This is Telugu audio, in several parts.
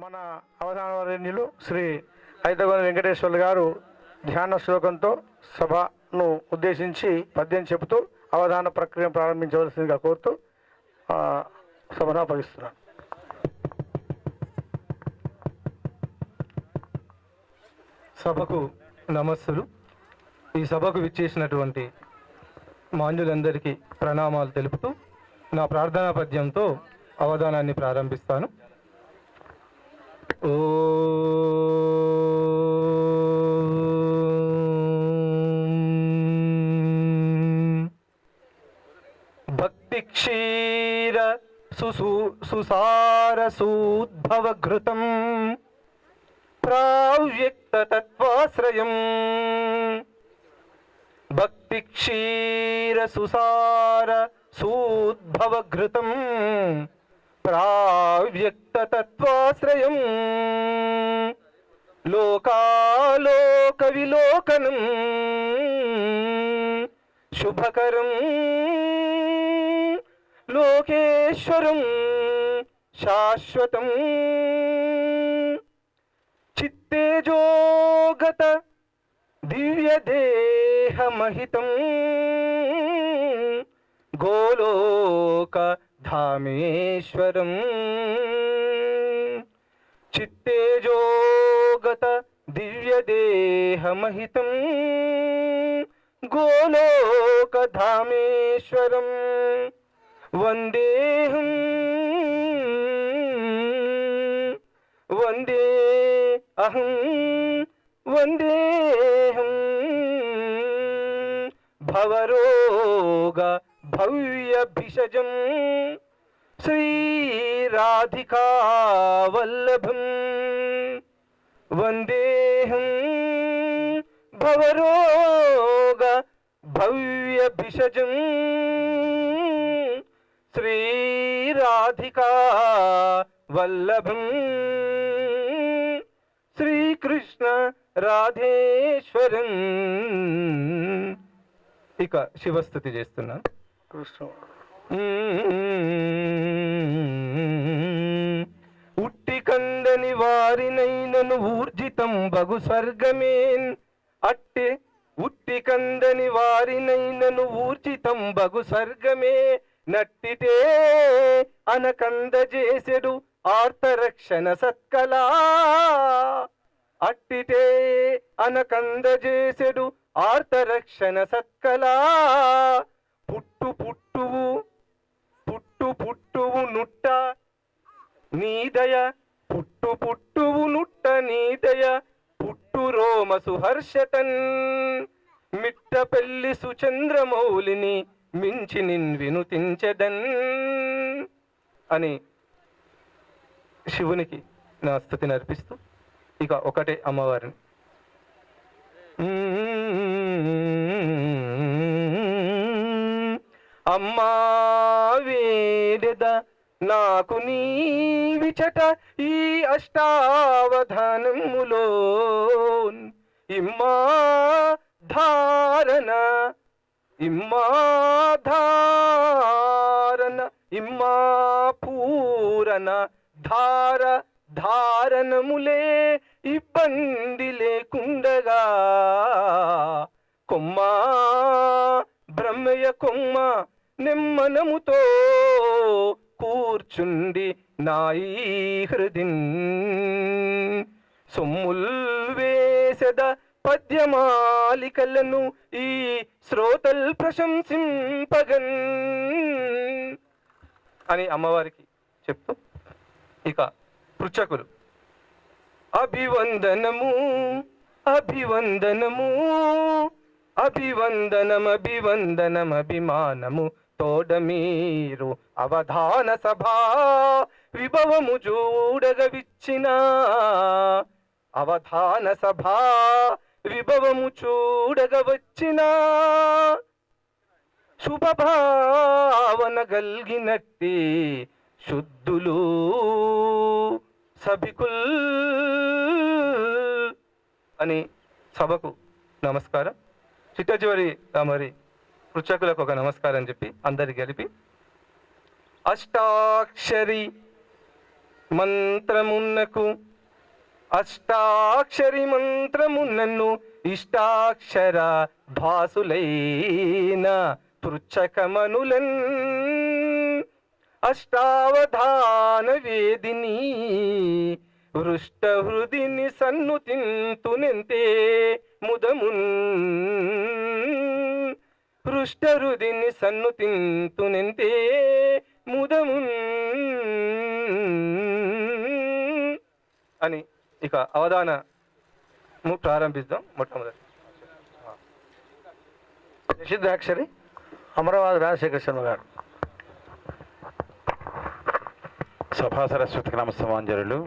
మన అవధానవర్యులు శ్రీ ఐతగోని వెంకటేశ్వర్లు గారు ధ్యాన శ్లోకంతో సభను ఉద్దేశించి పద్యం చెబుతూ అవధాన ప్రక్రియను ప్రారంభించవలసిందిగా కోరుతూ సభను అప్పగిస్తున్నాను. సభకు నమస్సులు. ఈ సభకు విచ్చేసినటువంటి మాన్యులందరికీ ప్రణామాలు తెలుపుతూ నా ప్రార్థనా పద్యంతో అవధానాన్ని ప్రారంభిస్తాను. భక్తి క్షీర సుసార సూద్భవ ఘృతం ప్రావ్యక్త తత్వాశ్రయం. భక్తి క్షీర సుసార సూద్భవ ఘృతం ప్రావ్యక్త తత్వాశ్రయం. లోకాలోక విలోకనం శుభకరం లోకేశ్వరం శాశ్వతం. చిత్తేజోగత దివ్యదేహమహితం గోలోక ధామేశ్వరం. చిత్తేజోగత దివ్యదేహమహితం గోలోక ధామేశ్వరం. వందేహం వందే అహం వందేహం భవరోగ భవ్య భిషజం శ్రీరాధికా వల్లభం. వందేహం భవరోగ భవ్య భిషజం శ్రీరాధికా వల్లభం. శ్రీకృష్ణ రాధేశ్వరం. ఇక శివస్థుతి చేస్తున్నాను. ఉట్టి కందని వారినైనను ఊర్జితం బగు స్వర్గమేన్. అట్టే ఉట్టి కందని వారినైనను ఊర్జితం బగు స్వర్గమే. నట్టిటే అనకందజేసెడు ఆర్తరక్షణ సత్కలా. అట్టిటే అనకందజేసెడు ఆర్తరక్షణ సత్కలా. పుట్టు పుట్టువు పుట్టు పుట్టువు నుట్ట నీదయ. పుట్టు పుట్టువు నుట్ట నీదయ. పుట్టు రోమ సుహర్షతన్ మిట్ట పెళ్లి సుచంద్రమౌళిని మించి నిన్ వినుతించెదన్ అని శివునికి నా స్తుతిని అర్పిస్తూ ఇక ఒకటే అమ్మవారిని. అమ్మా వేదెద నాకు నీవిచట ఈ అష్టావధానములో. ఇమ్మా ధారణ ఇమ్మా ధారణ ఇమ్మా పూరణ ధార ధారణములే ఇబ్బంది లేకుండగా. కొమ్మ బ్రహ్మయ్య కొమ్మ నెమ్మనముతో కూర్చుండి నాయి హృదిన్. సొమ్ముల్ వేసెద పద్యమాలికలను ఈ శ్రోతల్ ప్రశంసింపగన్ అని అమ్మవారికి చెప్తూ ఇక పృచ్ఛకులు. అభివందనము అభివందనము అభివందనం అభివందనం అభిమానము తోడ మీరు అవధాన సభా విభవము చూడగ విచ్చిన. అవధాన సభా విభవము చూడగ వచ్చిన. శుభభావన గల్గినట్టి శుద్ధులు సభికుల్ అని సభకు నమస్కారం. చిట్ట చివరి మరి పృచ్ఛకులకు ఒక నమస్కారం చెప్పి అందరికి కలిపి అష్టాక్షరి మంత్రమున్నకు అష్టాక్షరి మంత్రమున్నను ఇష్టాక్షర భాసులైన పృచ్ఛకమనులన్ అష్టావధాన వేదిని వృష్ట హృదిని సన్నుతింతునెంతే ముదమున్ హృష్ట హృదిని సన్నుతింతునెంతే ముదమున్ అని ఇక అవధానము ప్రారంభిద్దాం. మొట్టమొదటి నిషిద్ధాక్షరి అమరావతి రాజశేఖర శర్మ గారు. సభా సరస్వతికి నమస్తమాంజలులు.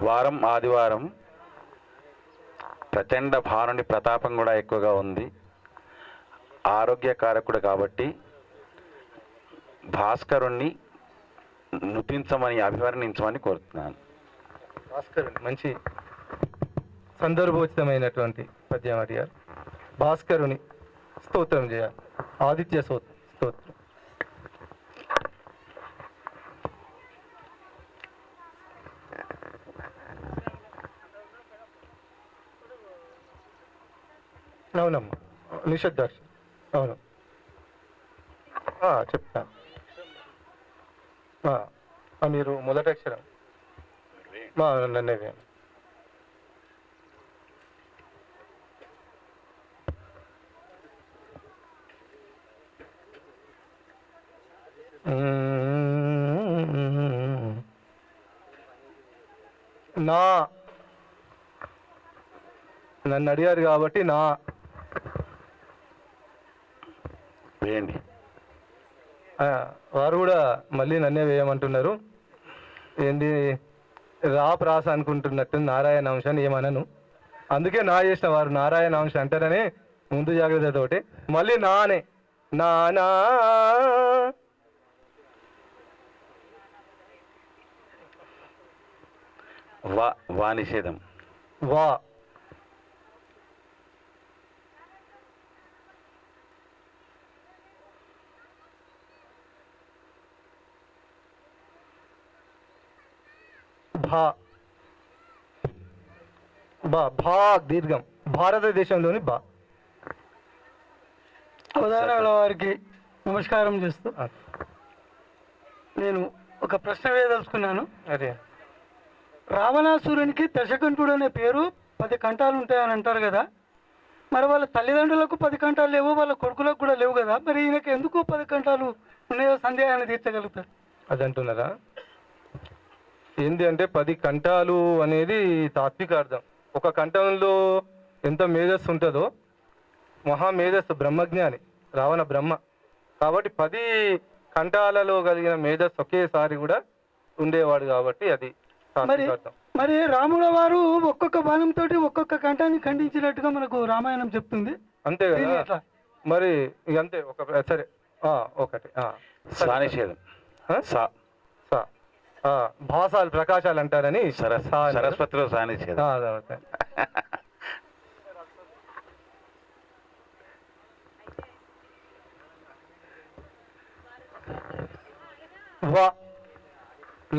వారం ఆదివారం ప్రచండ భానుని ప్రతాపం కూడా ఎక్కువగా ఉంది. ఆరోగ్యకారకుడు కాబట్టి భాస్కరుణ్ణి నుతించమని అభివర్ణించమని కోరుతున్నాను. భాస్కరుని మంచి సందర్భోచితమైనటువంటి పద్యం అడిగారు. భాస్కరుని స్తోత్రం చేయాలి. ఆదిత్య స్తోత్రం. అవునమ్మా, నిషద్ధాక్ష. అవును, చెప్తాను. మీరు మొదటి అక్షరం నన్నే వేయండి. నా నన్ను అడిగారు కాబట్టి నా వేయండి. వారు కూడా మళ్ళీ నన్నే వేయమంటున్నారు. ఏంది రా ప్రాస అనుకుంటున్నట్టు నారాయణ అంశాన్ని ఏమనను. అందుకే నా చేసిన వారు నారాయణ అంశం అంటారని ముందు జాగ్రత్తతోటి మళ్ళీ నానే నానా వా నిషేధం. వా భా బా భా దీర్ఘం. భారతదేశంలోని బా. అవధానాల వారికి నమస్కారం చేస్తూ నేను ఒక ప్రశ్న వేయదలుచుకున్నాను. అదే రావణాసురునికి దశకంఠుడు అనే పేరు 10 కంఠాలు ఉంటాయని అంటారు కదా. మరి వాళ్ళ తల్లిదండ్రులకు 10 కంఠాలు లేవు, వాళ్ళ కొడుకులకు కూడా లేవు కదా. మరి ఈయనకి ఎందుకు 10 కంఠాలు ఉన్నాయో సందేహాన్ని తీర్చగలుగుతారు. అది అంటున్నారా? ఏంది అంటే 10 కంఠాలు అనేది తాత్విక అర్థం. ఒక కంఠంలో ఎంత మేధస్సు ఉంటుందో, మహామేధస్సు, బ్రహ్మజ్ఞాని రావణ బ్రహ్మ కాబట్టి 10 కంఠాలలో కలిగిన మేధస్సు ఒకేసారి కూడా ఉండేవాడు కాబట్టి అది మరి తాత్విక అర్థం. మరి రాముల వారు ఒక్కొక్క బాణంతో ఒక్కొక్క కంఠాన్ని ఖండించినట్టుగా మనకు రామాయణం చెప్తుంది. అంతే దీన్ని కదా. ఎట్లా? మరి ఇక అంతే సరే ఒకటి సా నిషేధం. సా సా భాసాలు ప్రకాశాలు అంటారని సా అన్నారు. సరస్వతిలో సా నిషేధం. అదే.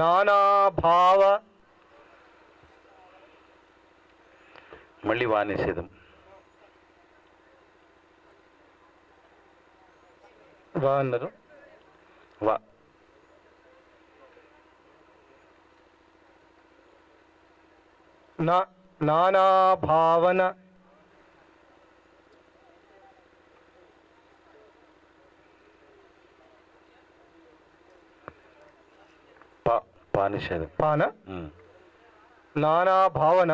నానా భావ మళ్ళీ వా నిషేధం. వా అన్నారు. వా నానా భావన పా నిషేధం. పాన ఉమ్. నానా భావన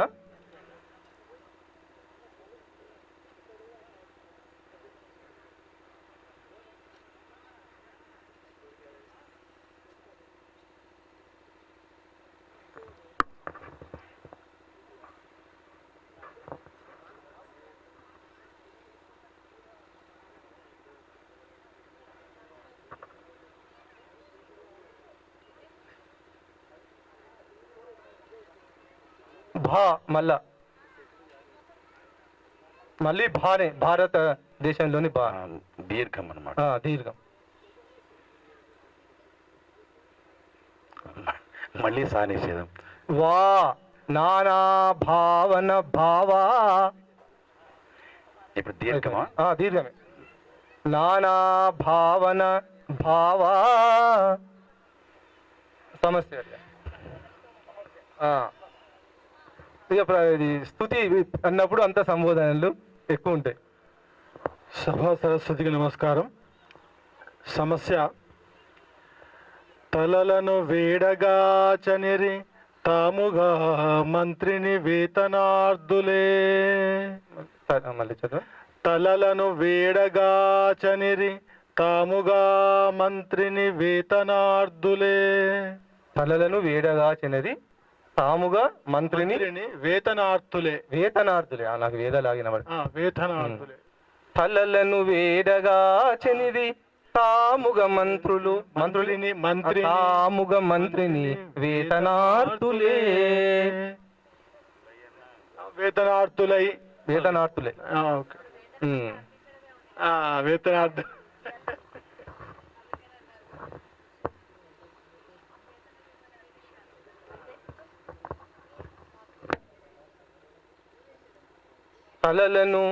భా మళ్ళీ భానే భారతదేశంలోని బా దీర్ఘం అన్నమాట. దీర్ఘం. మళ్ళీ సా నిషేధం. వా నానా భావన భావా. ఇప్పుడు దీర్ఘమా? దీర్ఘమే. నానా భావన భావా సమస్య. ఇక ఇది స్తుతి అన్నప్పుడు అంత సంబోధనలు ఎక్కువ ఉంటాయి. సభా సరస్వతికి నమస్కారం. సమస్య: తలలను వేడగా చనిరి తాముగా మంత్రిని వేతనార్థులే. మళ్ళీ చదువు. తలలను వేడగా చనిరి తాముగా మంత్రిని వేతనార్థులే. తలలను వేడగా చెనది తాముగా మంత్రిని వేతనార్థులే. వేతనార్థులే. నాకు వేదలాగిన వేతనార్థులే. తలలను వేడగా చెనిది తాముగ మంత్రులు మంత్రిని తాముగ మంత్రిని వేతనార్థులే. వేతనార్థులై. వేతనార్థులే. వేతనార్థు. తలలను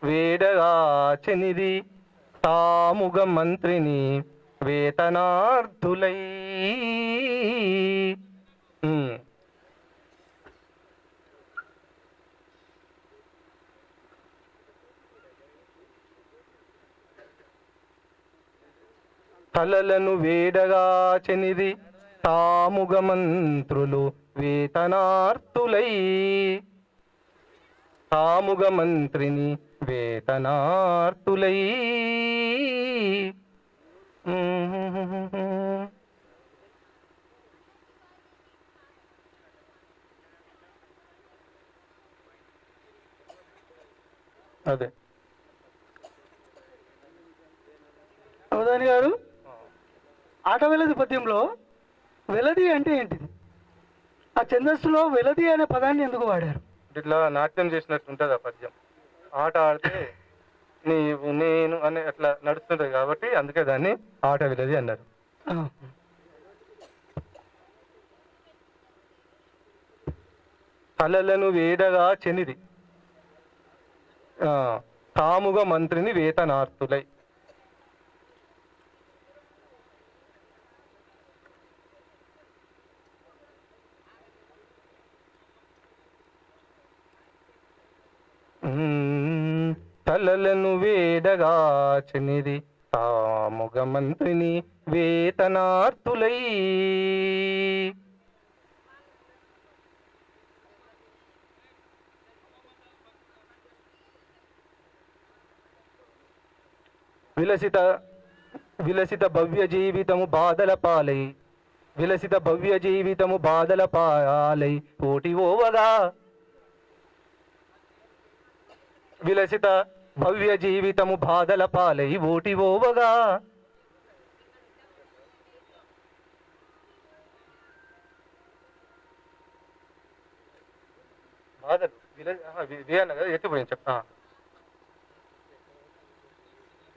వేడగా చెనిది తాముగ మంత్రిని వేతనార్థులై. తలలను వేడగా చెనిది తాముగ మంత్రులు వేతనార్థులై. తాముగ మంత్రిని వేతనార్థులై. అదే అవధాని గారు, ఆట వెలది పద్యంలో వెలది అంటే ఏంటిది? ఆ ఛందస్సులో వెలది అనే పదాన్ని ఎందుకు వాడారు? ఇట్లా నాట్యం చేసినట్టు ఉంటుంది ఆ పద్యం. ఆట ఆడితే నీవు నేను అని అట్లా నడుస్తుంటది కాబట్టి అందుకే దాన్ని ఆట వెలది అన్నారు. తలలను వేడగా చెనిది తాముగా మంత్రిని వేతనార్థులై. తలలను వేడగా చెనిది తాముగ మంత్రిని వేతనార్థులై. విలసిత భవ్య జీవితము బాధల పాలై. విలసిత భవ్య జీవితము బాధల పాలై పోటీ ఓవగా. విలసిత భవ్య జీవితము బాధల పాలై ఓటి ఓవగా. బాధలు ఎత్తిపోయింది చెప్తా.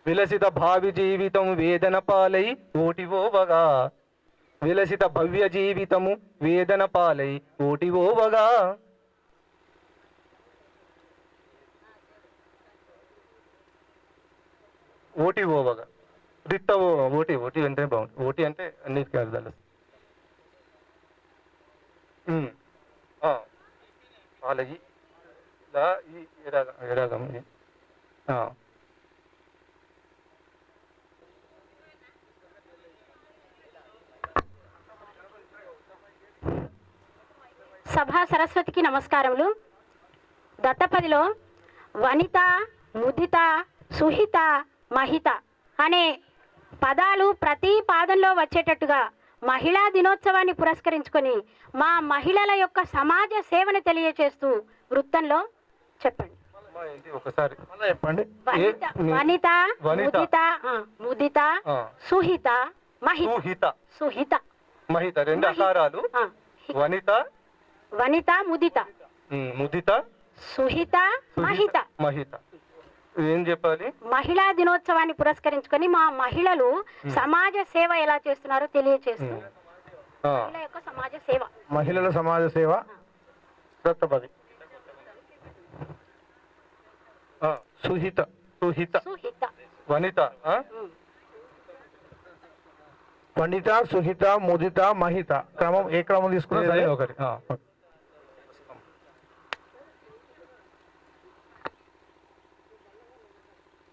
విలసిత భావి జీవితము వేదన పాలై ఓటి ఓవగా. విలసిత భవ్య జీవితము వేదన పాలై ఓటి ఓవగా. ఓటి ఓవగా. రిత్త ఓటి. ఓటి అంటే బాగుంటుంది. ఓటి అంటే అన్నిటికీ అర్థాలు. పాలయి ఎరాగం. సభా సరస్వతికి నమస్కారములు. దత్తపదిలో వనిత, ముదిత, సుహిత, మహిత అనే పదాలు ప్రతి పాదంలో వచ్చేటట్టుగా మహిళా దినోత్సవాన్ని పురస్కరించుకొని మా మహిళల యొక్క సమాజ సేవను తెలియచేస్తూ వృత్తంలో చెప్పండి. ఒకసారి చెప్పండి. వనిత, ముదిత, ముదిత, సుహిత, మహిత. సుహిత మహిత రెండు అకారాలు. వనిత, వనిత, ముదిత, ముదిత, సుహిత, మహిత. మహిత ఏం చెప్పాలి? మహిళా దినోత్సవాన్ని పురస్కరించుకొని మా మహిళలు సమాజ సేవ ఎలా చేస్తున్నారో తెలియచేస్తూ మహిళ యొక్క సమాజ సమాజ సేవ. మహిళల సమాజ సేవ దత్తపది. సుహిత సుహిత సుహిత. వనిత వనిత, సుహిత, ముదిత, మహిత క్రమం ఏ క్రమం తీసుకున్నా సరే. ఒకటి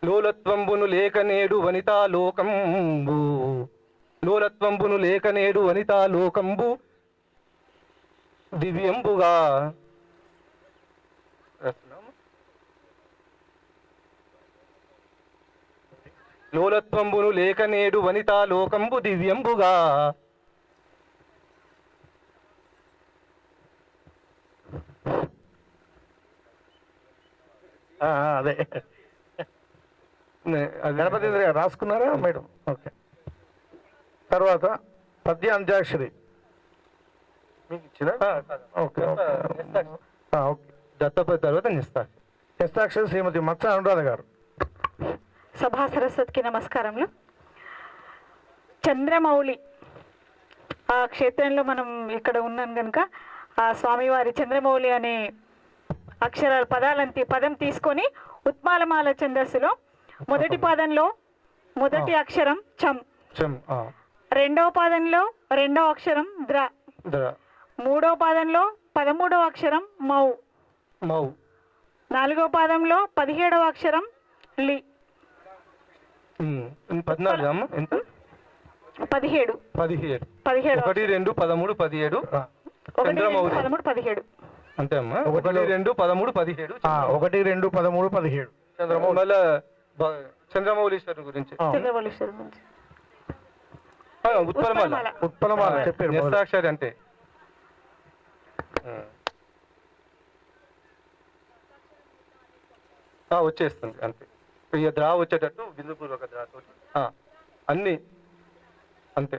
లోలత్వంబును లేకనేడు వనితా లోకంబు, లోలత్వంబును లేకనేడు వనితా లోకంబు దివ్యంబుగా. లోలత్వంబును లేకనేడు వనితా లోకంబు దివ్యంబుగా. అదే గణపతి గారు రాసుకున్నారా మేడం? ఓకే. తర్వాత పద్య అంత్యాక్షరి మీకు ఇచ్చిన. Okay okay. దత్తపతి తర్వాత నిస్తాక్షరి. నిస్తాక్షరి శ్రీమతి మత్స అనురాధ గారు. సభా సరస్వతికి నమస్కారములు. చంద్రమౌళి ఆ క్షేత్రంలో మనం ఇక్కడ ఉన్నాం కనుక ఆ స్వామివారి చంద్రమౌళి అనే అక్షరాల పదం తీసుకొని ఉత్మాలమాల ఛందస్సులో మొదటి పాదంలో మొదటి అక్షరం చం, రెండవ పాదంలో రెండవ అక్షరం ద్ర, మూడవ పాదంలో 13వ అక్షరం మౌ, నాలుగవ పాదంలో 17వ అక్షరం లి. 14 అమ్మ ఎంత? 17 1 2 13 17 17 అంతే అమ్మా. 1 2 13 17 1 2 13 17 చంద్రమౌళి చంద్రమౌళీశ్వరు గురించి. చంద్రమౌళీశ్వరు గురించి. ఉత్పలమాల ఉత్పలమాల చెప్పారు. నిస్తాక్షరి అంటే వచ్చేస్తుంది అంతే. ఇక ద్రా వచ్చేటట్టు బిందుపూర్వక ద్రాతో అన్ని అంతే.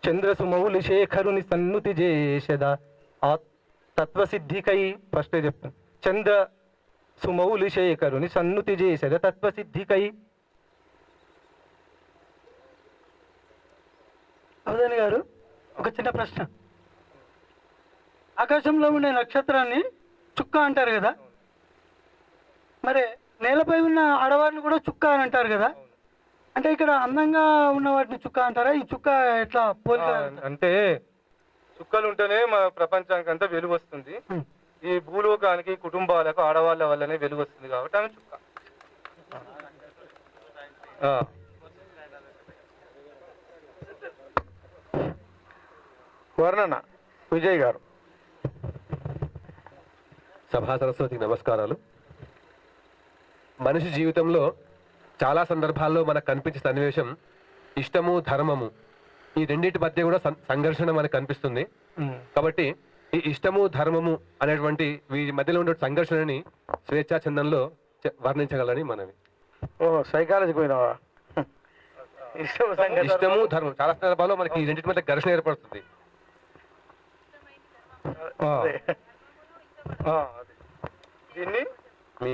చంద్రసుమౌలి శేఖరుని సన్నుతి చేసద ఆ తత్వసిద్ధికై ఫస్టే చెప్తాను. చంద్ర సుమౌలి శేఖరుని సన్నుతి చేసద తత్వసిద్ధికై. అవధాని గారు ఒక చిన్న ప్రశ్న. ఆకాశంలో ఉండే నక్షత్రాన్ని చుక్క అంటారు కదా, మరి నేలపై ఉన్న ఆడవారిని కూడా చుక్క అని అంటారు కదా, అంటే ఇక్కడ అందంగా ఉన్న వాటిని చుక్క అంటారా? ఈ చుక్క ఎట్లా పోలిక? అంటే చుక్కలు ఉంటేనే మా ప్రపంచానికి అంతా వెలుగు వస్తుంది. ఈ భూలోకానికి కుటుంబాలకు ఆడవాళ్ళ వల్లనే వెలుగు వస్తుంది కాబట్టి ఆమె చుక్క. వర్ణన విజయ్ గారు. సభా సరస్వతికి నమస్కారాలు. మనిషి జీవితంలో చాలా సందర్భాల్లో మనకు కనిపించే సన్నివేశం ఇష్టము ధర్మము, ఈ రెండింటి మధ్య కూడా సంఘర్షణ మనకు కనిపిస్తుంది. కాబట్టి ఈ ఇష్టము ధర్మము అనేటువంటి వీరి మధ్యలో ఉండే సంఘర్షణని స్వేచ్ఛా చందంలో వర్ణించగలని మనవి. సైకాలజీ పోయినావా? ఇష్టము ధర్మం చాలా సందర్భాల్లో మనకి ఈ రెండింటి మధ్య ఘర్షణ ఏర్పడుతుంది. దీన్ని మీ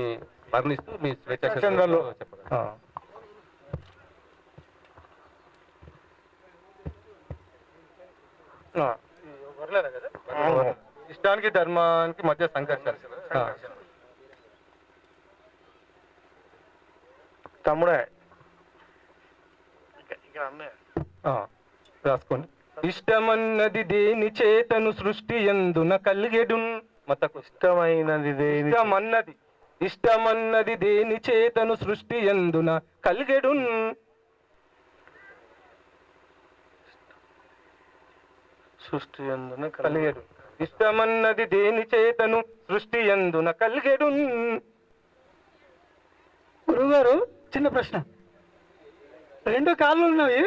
వర్ణిస్తూ మీ స్వేచ్ఛా చందంలో చందంలో చెప్పగలరు. ఇష్టానికి ధర్మానికి మధ్య సంఘర్షణ. తమ్ముడే రాసుకోండి. ఇష్టమన్నది దేని చేతను సృష్టి ఎందున కలిగెడున్. మతకు ఇష్టమైనది దేని ఇష్టమన్నది దేని చేతను సృష్టి ఎందున కలిగెడున్. సృష్టి ఎందున కలిగెడు. ఇష్టమన్నది దేని చేతను సృష్టి ఎందున కలిగెడున్. గురువుగారు చిన్న ప్రశ్న. రెండు కాళ్ళు ఉన్నవి,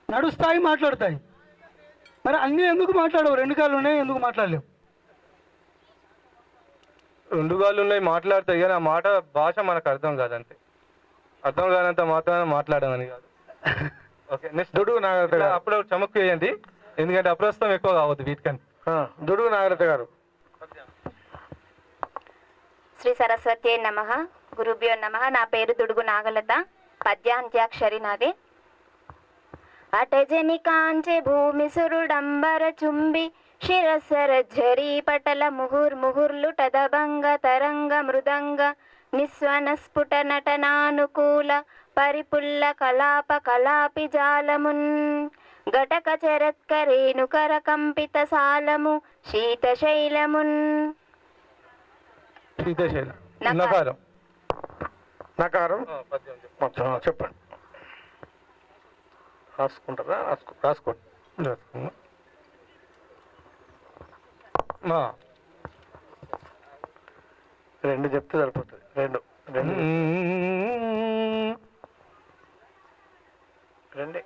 నడుస్తాయి, మాట్లాడతాయి, మరి అన్నీ ఎందుకు మాట్లాడవు? రెండు కాళ్ళు ఉన్నాయి, ఎందుకు మాట్లాడలేవు? రెండు కాళ్ళు ఉన్నాయి, మాట్లాడతాయి, కానీ ఆ మాట భాష మనకు అర్థం కాదంతే. అర్థం కానంత మాత్రాన మాట్లాడమని కాదు. ఓకే, నెక్స్ట్ దుడుగు నాగరత గారు. అప్పుడు చమక్కు వేయండి, ఎందుకంటే అప్రస్తుతం ఎక్కువ కావద్దు వీటికని. దుడుగు నాగరత గారు. శ్రీ సరస్వతి నమః. గురుభ్యో నమః. నా పేరు దుడుగు నాగలత. పద్యాంత్యాక్షరి నాది. అటజని కాంచె భూమి సురుడంబర చుంబి శిరసర ఝరీ పటల ముహుర్ముహుర్లుటదభంగ తరంగ మృదంగ నిస్వన స్ఫుట నటనానుకూల పరిపుల్ల కలాప కలాపి జాలమున్ ఘటక చరత్కరేణుకర కంపిత సాలము శీతశైలమున్. శీతశైలం. నకారం. నకారం. నకారం పద్యం చెప్పు. మొత్తం చెప్పండి. రాసుకుంటారా? రాసుకోండి. రాసుకున్నా. మా. రెండు చెప్తే సరిపోతుంది. రెండు రెండు రెండే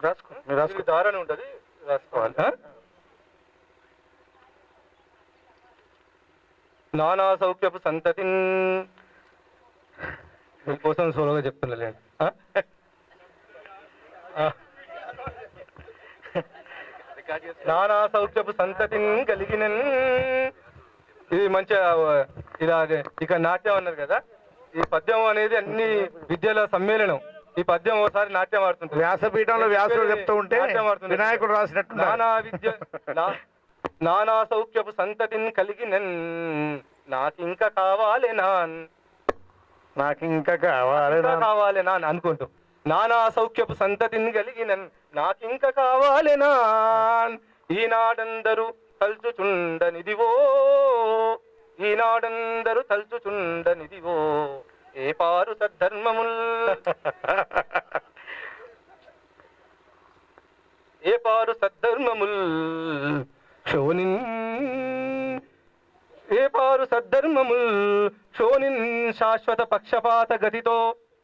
రాసుకో. మీరు రాసుకో. దారని ఉంటుంది, రాసుకోవాలి. నానా సౌఖ్యపు సంతతి కోసం సోలోగా చెప్తున్నా. నానా సౌఖ్యపు సంతతి కలిగిన ఇది మంచిగా ఇలా ఇక నాట్యం అన్నారు కదా. ఈ పద్యం అనేది అన్ని విద్యల సమ్మేళనం. ఈ పద్యం ఒకసారి నాట్యం ఆడుతుంటుంది. వ్యాసపీఠంలో వ్యాసుడు చెప్తూ ఉంటే నాట్యం ఆడుతుంది. వినాయకుడు రాసినట్టు నానా విద్య నానా సౌఖ్యపు సంతతిని కలిగిన నాకింక కావాలేనా నాకింకా కావాలి అనుకుంటూ నానా సౌఖ్యపు సంతతిని కలిగిన నాకింక కావాలేనా ఈనాడందరూ తల్చుచుండనిదివో ఈనాడందరూ తల్చుచుండనిదివో ఏ పారు సద్ధర్మముల్ ఏ పారు సద్ధర్మముల్ శోనిన్ ఏ పారు సద్ధర్మముల్ శోనిన్ శాశ్వత పక్షపాత గతితో.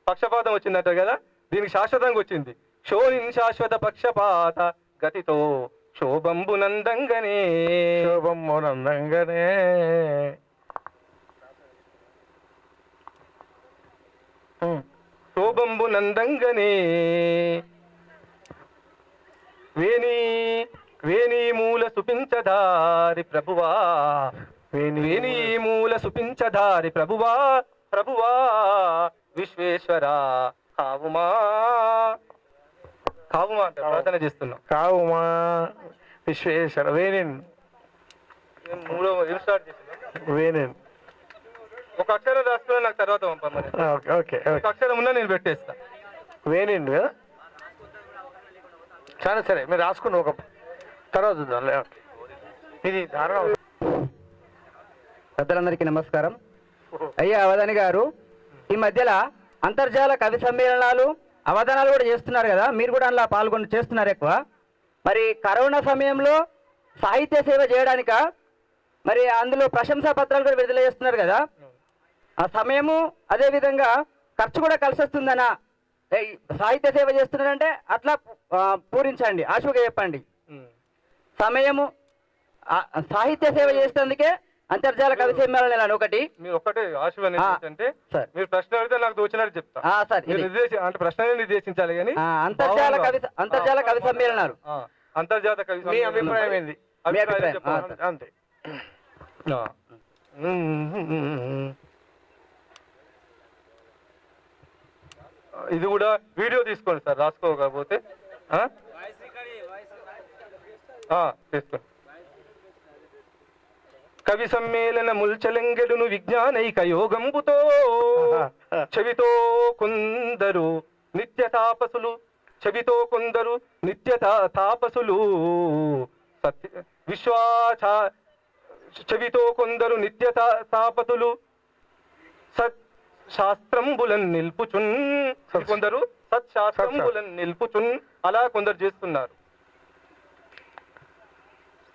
పక్షపాతం వచ్చిందట కదా, దీనికి శాశ్వతంగా వచ్చింది. శోనిన్ శాశ్వత పక్షపాత గతితో శోభంబు నందంగనే శోభంబు నందంగనే వేణీ మూల సుపించధారి ప్రభువా వేణీ మూల సుపించధారి ప్రభువా ప్రభువా విశ్వేశ్వర కావుమా కావుమా అంటే ప్రార్థన చేస్తున్నాం. కావుమా విశ్వేశ్వర వేణిన్ మూడో ఏం స్టార్ట్ చేస్తున్నాం. వేణిన్ ఒక అక్షరం రాసుకున్నా నాకు తర్వాత పంపమని. ఓకే ఓకే ఒక అక్షరం ఉన్నా నేను పెట్టేస్తా. వేణిన్ కదా. సరే సరే మీరు రాసుకుని ఒక తర్వాత చూద్దాం. ఇది ధారణ. పెద్దలందరికీ నమస్కారం. అయ్యా అవధాని గారు, ఈ మధ్యలో అంతర్జాల కవి సమ్మేళనాలు అవధానాలు కూడా చేస్తున్నారు కదా, మీరు కూడా అందులో పాల్గొని చేస్తున్నారు ఎక్కువ. మరి కరోనా సమయంలో సాహిత్య సేవ చేయడానిక మరి అందులో ప్రశంసా పత్రాలు కూడా విడుదల చేస్తున్నారు కదా, ఆ సమయము అదేవిధంగా ఖర్చు కూడా కలిసి వస్తుందనా? సాహిత్య సేవ చేస్తున్నారంటే అట్లా పూరించండి, ఆశువుగా చెప్పండి. సమయము సాహిత్య సేవ చేసేందుకే అంతర్జాల కవి సమ్మేళనాలు ఒకటి. మీరు ఒకటే ఆశ అంటే మీరు ప్రశ్న అడిగితే నాకు దోచినట్టు చెప్తా. అంటే ప్రశ్న నిర్దేశించాలి కానీ అంతర్జాల కవి సమ్మేళనాలు అంతర్జాత కవి మీ అభిప్రాయం ఏంది? అంతే. ఇది కూడా వీడియో తీసుకోండి సార్, రాసుకోకపోతే తీసుకోండి. కవి సమ్మేళన ముల్చలంగెడును విజ్ఞానైక యోగంబుతో చెవితో కొందరు నిత్య తాపసులు తాపసులు చెవితో కొందరు నిత్య తాపసులు శాస్త్రంబులను నిల్పుచున్, కొందరు సత్శాస్త్రంబులను నిల్పుచున్, అలా కొందరు చేస్తున్నారు.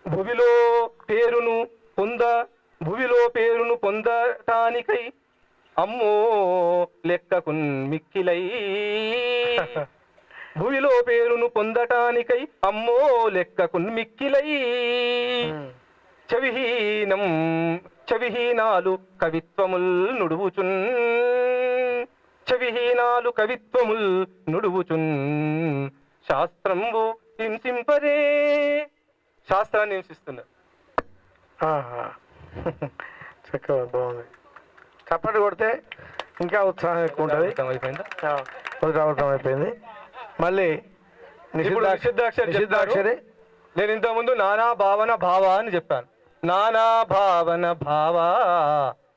భువిలో పేరును పొందటానికై అమ్మో లెక్కకున్ మిక్కిలై భువిలో పేరును పొందటానికై అమ్మో లెక్కకున్ మిక్కిలై చవిహీనాలు కవిత్వముల్ నుడువుచున్ శాస్త్రంబు హింసింపరే. శాస్త్రాన్ని హింసిస్తున్నారు. చక్కగా బాగుంది. చప్పటి కొడితే ఇంకా ఉత్సాహం ఎక్కువ ఉంటుంది. అయిపోయిందా? పునరావృతం అయిపోయింది. మళ్ళీ ఇప్పుడు నిషిద్ధాక్షరి నిషిద్ధాక్షరి. నేను ఇంతకుముందు నానా భావన భావ అని చెప్పాను. నానా భావన భావ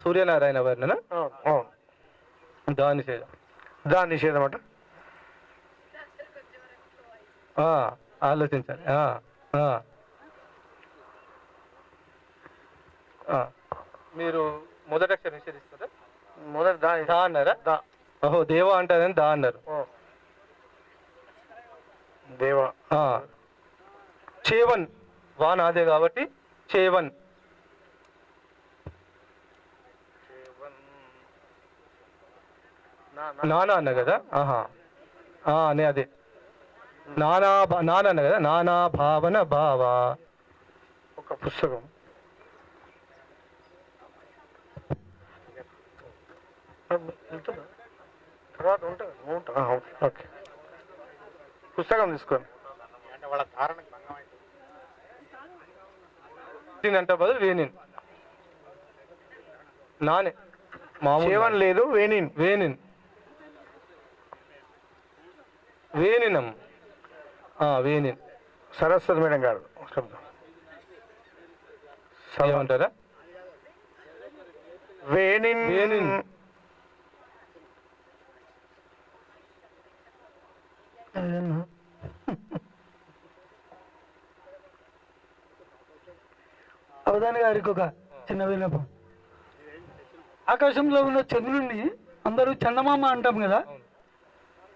సూర్యనారాయణ వర్ణన. అవును. దాని నిషేధం. దాని నిషేధం అంట. ఆలోచించాలి. మీరు మొదటి అక్షరం నిషేధిస్తారా? మొదటి దా దా అన్నారా? ఓహో దేవ అంటారని దా అన్నారు. దేవ. చేవన్ వా నాదే కాబట్టి చేవన్. నానా అన్న కదా. అదే నానా అన్న కదా. నానా భావన భావ. ఒక పుస్తకం. తర్వాత ఉంటుంది. ఓకే, పుస్తకం తీసుకోండి. అంటే బదులు వేనిన్. నానే చేవన్ లేదు, వేనిన్. వేనిన్ వేనినం. వేనిన్. సరస్వతి మేడం గారు శబ్దం ఏమంటారా? వేనిన్. వేనిన్. అవధాని గారికి ఒక చిన్న విన్నపం. ఆకాశంలో ఉన్న చంద్రుడిని అందరూ చందమామ అంటాం కదా.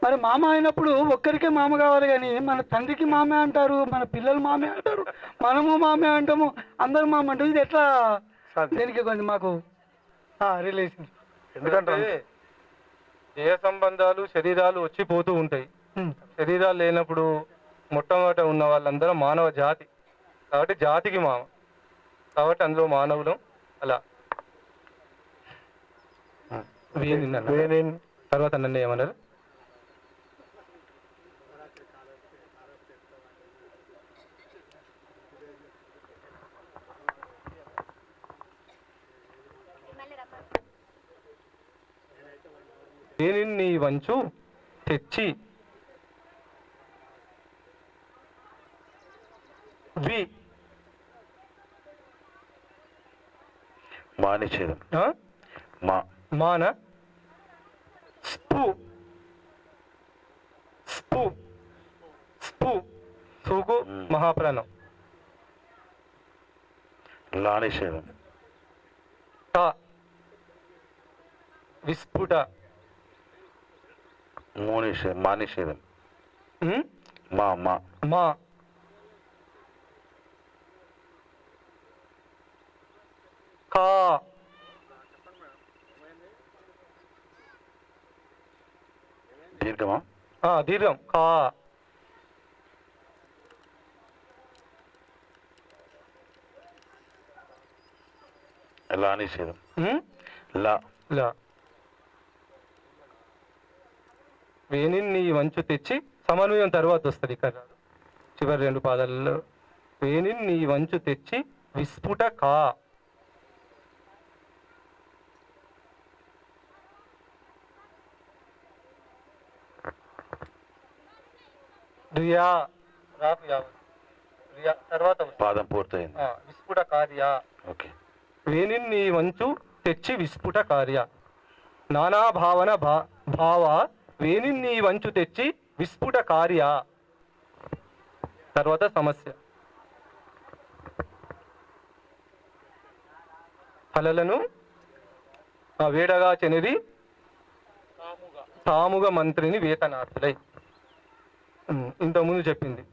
మరి మామ అయినప్పుడు ఒక్కరికే మామ కావాలి, కానీ మన తండ్రికి మామే అంటారు, మన పిల్లలు మామే అంటారు, మనము మామే అంటాము, అందరూ మామ అంటారు. ఇది ఎట్లా? దీనికి కొంచెం మాకు రిలేషన్. ఎందుకంటే దేహ సంబంధాలు శరీరాలు వచ్చిపోతూ ఉంటాయి. శరీరాలు లేనప్పుడు మొట్టమొదట ఉన్న వాళ్ళందరూ మానవ జాతి కాబట్టి జాతికి మామ కాబట్టి అందులో మానవులు. అలా వేనిన్. తర్వాత నన్ను ఏమన్నారు? వేనిన్ నీ వంచు తెచ్చి వి. మా నిషేధం. మాన స్పు. స్పు స్పు సూకు మహాప్రాణం. లా నిషేధం. విస్ఫుట. మా నిషేధం. మా మా మా కా. దీర్ఘమా? దీర్ఘం. కా. లా నిషేధం. లా. వేనిన్ నీ వంచు తెచ్చి సమన్వయం తర్వాత వస్తుంది ఇక్కడ చివరి రెండు పాదాలలో. వేనిన్ నీ వంచు తెచ్చి విస్ఫుట కా. రియా తర్వాత పాదం పూర్తయింది. విస్ఫుట కార్య. ఓకే. వేనిన్ నీ వంచు తెచ్చి విస్ఫుట కార్య. నానా భావన భావ వేనిన్ నీ వంచు తెచ్చి విస్ఫుట కార్య. తర్వాత సమస్య. ఫలలను వేడగా చెనిది సాముగ మంత్రిని వేతనార్థులై. ఇంతకుముందు చెప్పింది.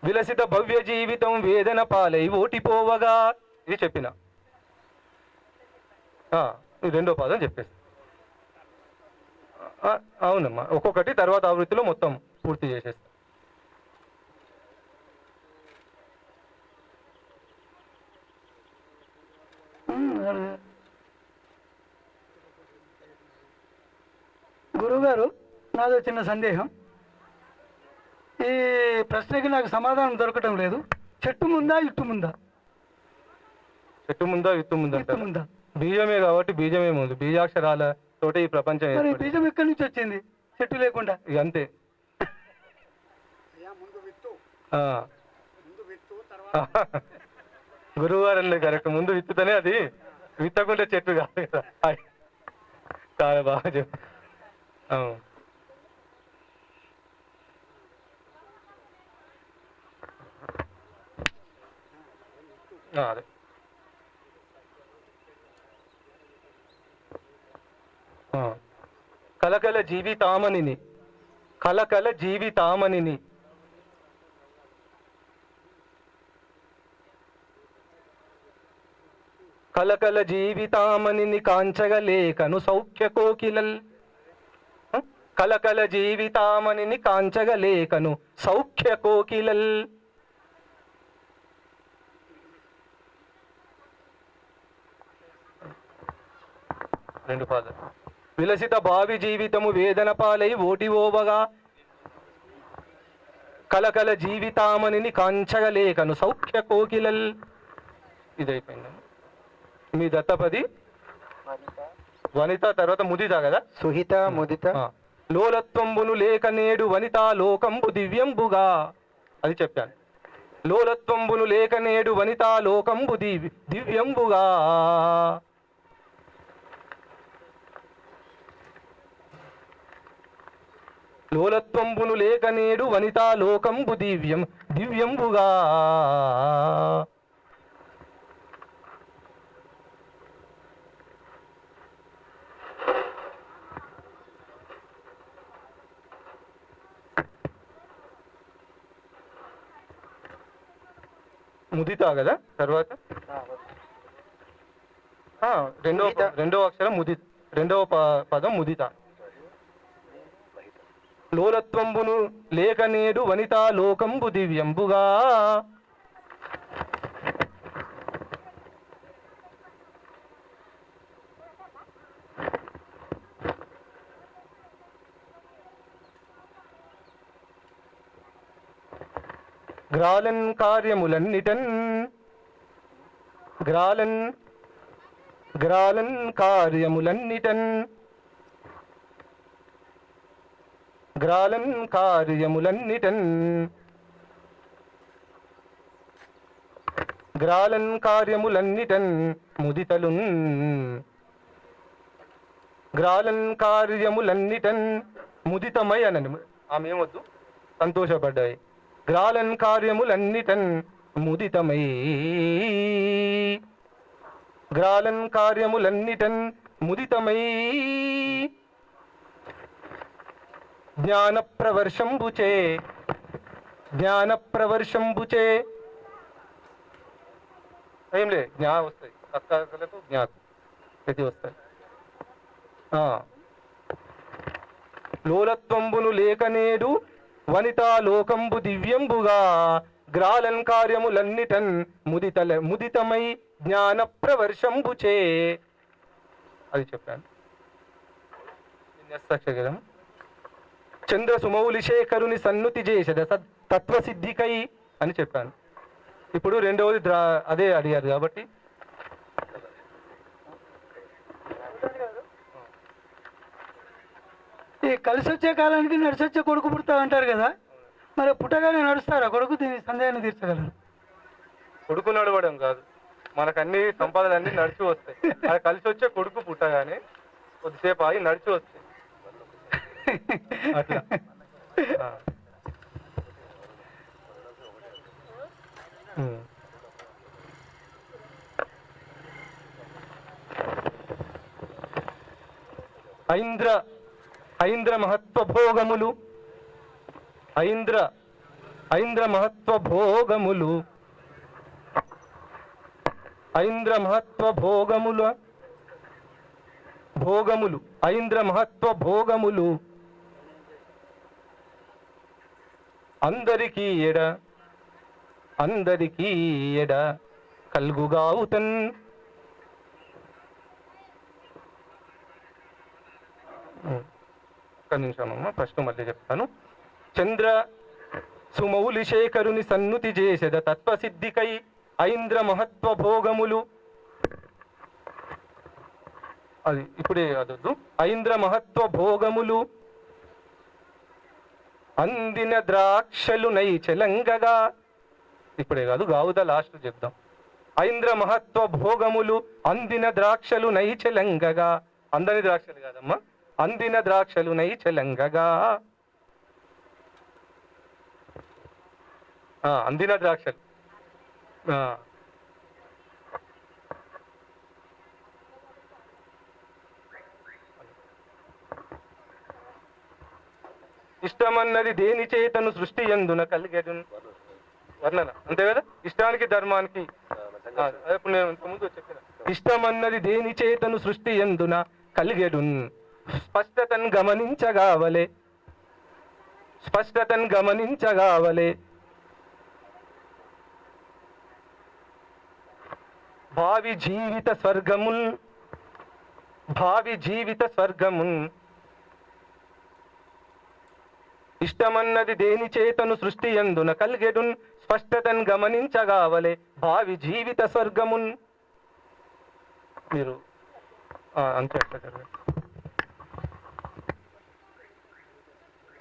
విలసిత భవ్య జీవితం వేదన పాలై ఓటిపోవగా. ఇది చెప్పిన రెండో పాదం చెప్పేసి. అవునమ్మా, ఒక్కొక్కటి తర్వాత ఆవృత్తిలో మొత్తం పూర్తి చేసేస్తా. గురువుగారు, నాదో చిన్న సందేహం. ఈ ప్రశ్నకి నాకు సమాధానం దొరకటం లేదు. చెట్టు ముందా ఇట్టు ముందా? చెట్టు ముందా విత్తు ముందా? ఇట్టు ముందా? బీజమే కాబట్టి బీజమే ముందు. బీజాక్షరాలతో తోటే ఈ ప్రపంచం మరి ఏర్పడింది. బీజం ఎక్కడి నుంచి వచ్చింది చెట్టు లేకుండా? ఇక అంతే. గురువారం కరెక్ట్, ముందు విత్తుతనే అది, విత్తకుంటే చెట్టు కాదు కదా. చాలా బాగా చెప్పు. అదే కలకల జీవితామణిని, కలకల జీవితామణిని, కలకల జీవితామణిని కాంచగలేకను సౌఖ్య కోకిలల్, కలకల జీవితామణిని కాంచగలేకను సౌఖ్య కోకిలల్. రెండు పాదాలు. విలసిత భావి జీవితము వేదన పాలై ఓటి ఓవగా, కలకల జీవితామణిని కాంచగలేకను సౌఖ్య కోకిలల్. ఇదైపోయింది. మీ దత్తపది వనిత, తర్వాత ముదిత కదా, సుహిత ముదిత. లోలత్వంబును లేక నేడు వనిత లోకంబు దివ్యంబుగా, అది చెప్పాను. లోలత్వంబును లేక నేడు వనిత లోకంబు దివ్యంబుగా. లోలత్వంబును లేక నేడు వనిత లోకంబు దివ్యంబుగా. ముదిత కదా, తర్వాత రెండవ అక్షరం ముదిత, రెండవ పదం ముదిత. లోలత్వంబును లేక నేడు వనిత లోకంబు దివ్యంబుగా. గ్రాలన్ కార్యములన్నిటన్, గ్రాలన్ కార్యములన్నిటన్, గ్రాలన్ కార్యములన్నిటన్, గ్రాలన్ కార్యములన్నిటన్ ముదితలున్, గ్రాలన్ కార్యములన్నిటన్ ముదితమై అనండి. ఆమె ఏమొద్దు, సంతోషపడ్డాయి. గ్రాలన్ కార్యములన్నిటన్ ముదితమై, గ్రాలన్ కార్యములన్నిటన్ ముదితమై. జ్ఞాన ప్రవర్షంబుచే, జ్ఞాన ప్రవర్షంబుచే, ఏంలే జ్ఞా వస్తాయి, అక్కలకు జ్ఞాకు ప్రతి వస్తాయి. లోలత్వంబును లేకనేడు వనితా లోకంబు దివ్యంబుగా, గ్రాలన్ కార్యములన్నిటన్ ముదితమై జ్ఞాన ప్రవర్షంబుచే. అది చెప్పాను. కదా, చంద్ర సుమౌలి శేఖరుని సన్నుతి చేసద తత్వసిద్ధికై అని చెప్పాను. ఇప్పుడు రెండవది అదే అడిగారు కాబట్టి ఈ కలిసి వచ్చే కాలానికి నడిచి వచ్చే కొడుకు పుడతా అంటారు కదా, మరి పుట్టగానే నడుస్తారా కొడుకు? దీని సందేహాన్ని తీర్చగలరు? కొడుకు నడవడం కాదు, మనకు అన్ని సంపాదనలు అన్ని నడిచి వస్తాయి. అది కలిసి వచ్చే కొడుకు పుట్టగానే కొద్దిసేపు ఆగి నడిచి వస్తాయి. అట్లా ఐంద్ర మహత్వ భోగములు, ఐంద్ర మహత్వ భోగములు, ఐంద్ర మహత్వ భోగములు, భోగములు ఐంద్ర మహత్వ భోగములు అందరికీ ఎడ కల్గుగావుతన్. ఒక్క నిమిషం అమ్మ, ఫస్ట్ మళ్ళీ చెప్తాను. చంద్ర సుమౌలి శేఖరుని సన్నుతి చేసెద తత్వసిద్ధికై ఐంద్ర మహత్వ భోగములు, అది ఇప్పుడే అదొద్దు. ఐంద్ర మహత్వ భోగములు అందిన ద్రాక్షలు నై చెలంగగా, ఇప్పుడే కాదు గావుద లాస్ట్ చెప్దాం. ఐంద్ర మహత్వ భోగములు అందిన ద్రాక్షలు నై చెలంగగా, అందని ద్రాక్షలు కాదమ్మా, అందిన ద్రాక్షలు నై చెలంగగా. అందిన ద్రాక్షలు. ఇష్టమన్నది దేని చేతను సృష్టి ఎందున కలిగేదు వర్ణన, అంతే కదా. ఇష్టానికి ధర్మానికి ఇప్పుడు నేను ముందు చెప్పిన ఇష్టమన్నది దేని చేతను సృష్టి ఎందున కలిగేడు స్పష్టతను గమనించగావలే, స్పష్టతను గమనించగావలే. భావి జీవిత స్వర్గమున్, భావి జీవిత స్వర్గమున్. ఇష్టమన్నది దేని చేతను సృష్టి ఎందున కలిగెడున్ స్పష్టతను గమనించగావలే, భావి జీవిత స్వర్గమున్. మీరు అంతే.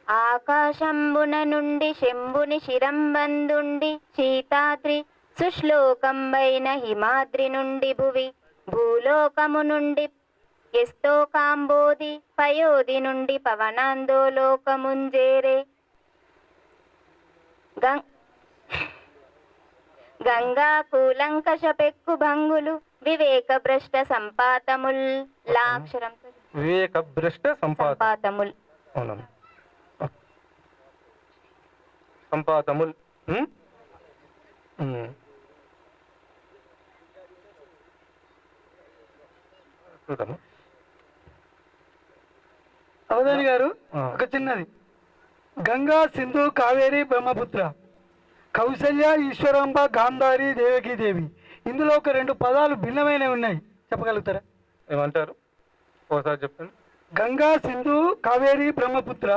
ఆకాశంబున నుండి శంభుని శిరంబందుండి సీతాద్రి సుశ్లోకంబైన హిమాద్రి నుండి భువి భూలోకము నుండి ఎస్తో కాంబోది పయోది నుండి పవనాందోలోకముంజేరే గంగా కూలంకష పెక్కు భంగులు వివేక భ్రష్ట సంపాతముల్. లాక్షరం వివేక భ్రష్ట సంపాతముల్. అవునమ్మా, సంపాతముల్. చూద్దాము. అవధాని గారు ఒక చిన్నది. గంగా సింధు కావేరి బ్రహ్మపుత్ర కౌసల్య ఈశ్వరాంబ గాంధారి దేవకీ దేవి, ఇందులో ఒక 2 పదాలు భిన్నమైనవి ఉన్నాయి, చెప్పగలుగుతారా? ఏమంటారు ఒకసారి చెప్పండి. గంగా సింధు కావేరి బ్రహ్మపుత్ర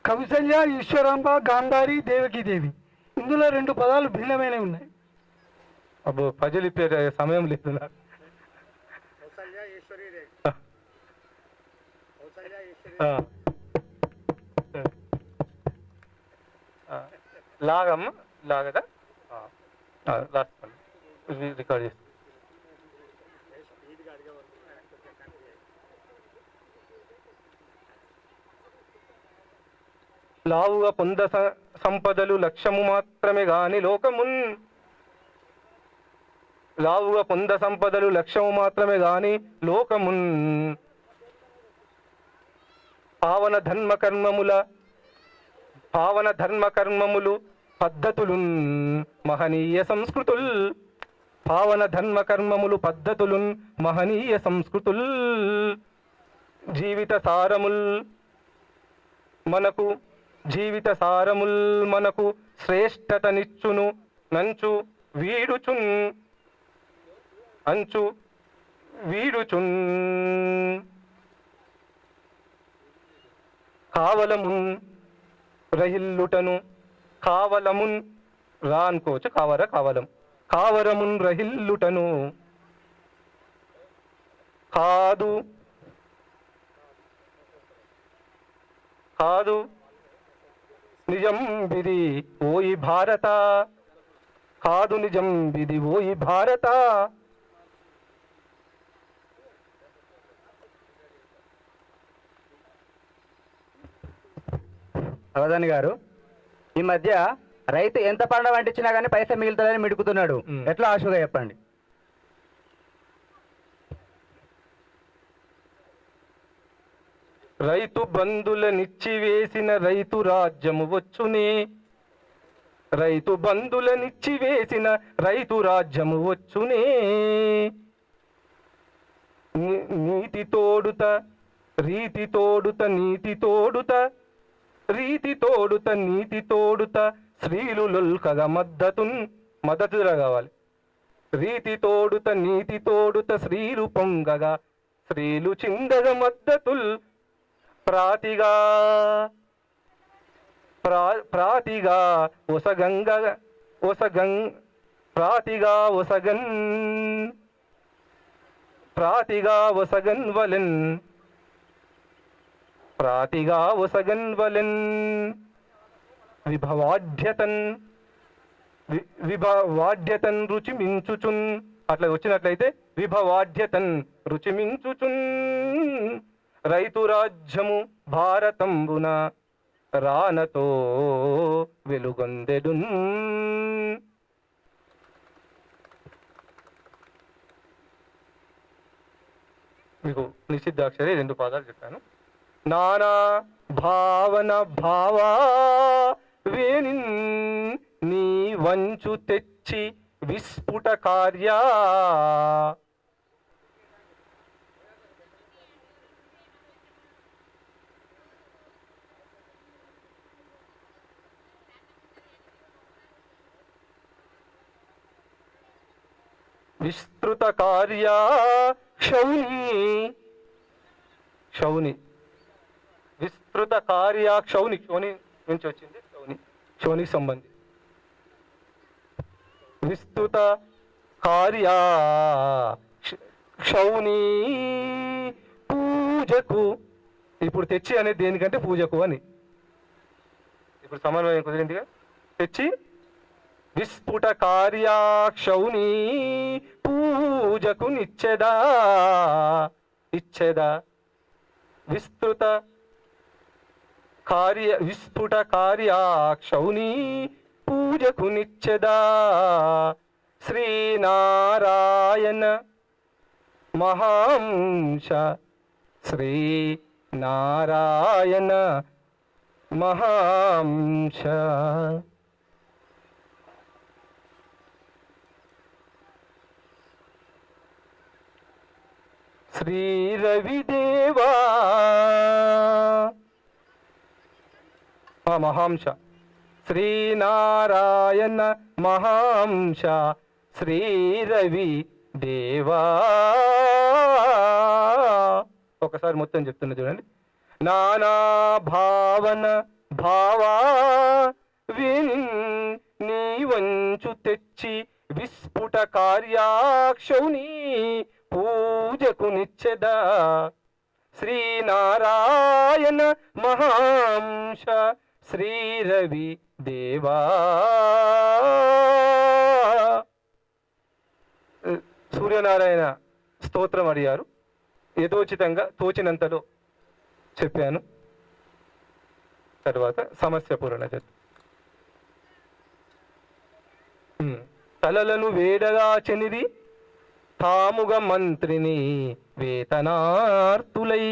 కౌసల్య ఈశ్వరాంబ గాంధారి దేవకీ దేవి, ఇందులో 2 పదాలు భిన్నమైనవి ఉన్నాయి. అబ్బో పజిలిప్పే సమయం లేదు నాకు. లాగమ్మ లాగదా లాస్ట్ రికార్డ్ చేస్తా. లావుగా పొంద సంపదలు లక్ష్యము మాత్రమే గాని లోకమున్, లావుగా పొంద సంపదలు లక్ష్యము మాత్రమే గాని లోకమున్. పావన ధర్మ కర్మములు పద్ధతులు మహనీయ సంస్కృతుల్, పావన ధర్మ కర్మములు పద్ధతులు మహనీయ సంస్కృతుల్. జీవిత సారముల్ మనకు, జీవిత సారముల్ మనకు శ్రేష్టతనిచ్చును నంచు వీడుచున్, అంచు వీడుచున్. కావలమున్ రహిల్లుటను, కావలమున్ రా అనుకోవచ్చు, కావరం, కావరమున్ రహిల్లుటను కాదు కాదు నిజం బిది ఓయి భారత, కాదు నిజం బిది ఓయి భారత. అవధాని గారు, ఈ మధ్య రైతు ఎంత పంట పండించినా కానీ పైసా మిగులుతుందని మిడుకుతున్నాడు, ఎట్లా ఆశగా చెప్పండి. రైతు బంధులనిచ్చి వేసిన రైతు రాజ్యము వచ్చునే, రైతు బంధులనిచ్చి వేసిన రైతు రాజ్యము వచ్చునే. నీతి తోడుత రీతి తోడుత నీతి తోడుత, రీతి తోడుత నీతి తోడుత స్త్రీలు లొల్కగా మద్దతుగా కావాలి. రీతి తోడుత నీతి తోడుత స్త్రీలు పొంగగా, స్త్రీలు చిందగ మద్దతుల్. ప్రాతిగా ప్రాతిగా ప్రాతిగా ప్రాతిగా ఒసగన్వలెన్ విభవాఢ్యతన్ విభవాఢ్యతన్ రుచిమించుచున్. అట్లా వచ్చినట్లయితే విభవాఢ్యతన్ రుచిమించుచున్. రైతు రాజ్యము భారతంబున రానతో వెలుగొందెడున్. మీకు నిషిద్ధాక్షరి 2 పాదాలు చెప్పాను. నానా భావన భావా వేణి నీ వంచు తెచ్చి విస్ఫుట కార్యా. విస్తృత కార్యా క్షౌని విస్తృత కార్యా క్షౌని నుంచి వచ్చింది క్షౌనికి సంబంధి. విస్తృత కార్యా క్షౌని పూజకు. ఇప్పుడు తెచ్చి అనేది దేనికంటే పూజకు అని. ఇప్పుడు సమన్వయం కుదిరిందిగా. తెచ్చి విస్ఫుట కార్యా క్షౌని పూజకు నిచ్చెదా. విస్తృత విస్ఫుట కార్యా క్షౌని పూజకు నిచ్చెదా. శ్రీనారాయణ మహాంశ శ్రీనారాయణ మహాంశ. శ్రీ రవిదేవా మహాంశ శ్రీనారాయణ మహాంశ శ్రీ రవి దేవా. ఒకసారి మొత్తం చెప్తున్నా చూడండి. నానా భావన భావా విని నీ వంచు తెచ్చి విస్ఫుట కార్యాక్షౌని పూజకు నిచ్చెదా. శ్రీనారాయణ మహాంశ శ్రీ రవి దేవా. సూర్యనారాయణ స్తోత్రం అడిగారు. యథోచితంగా తోచినంతలో చెప్పాను. తర్వాత సమస్య పూరణ చేద్దాం. తలలను వేడగా చెనిది తాముగ మంత్రిని వేతనార్తులై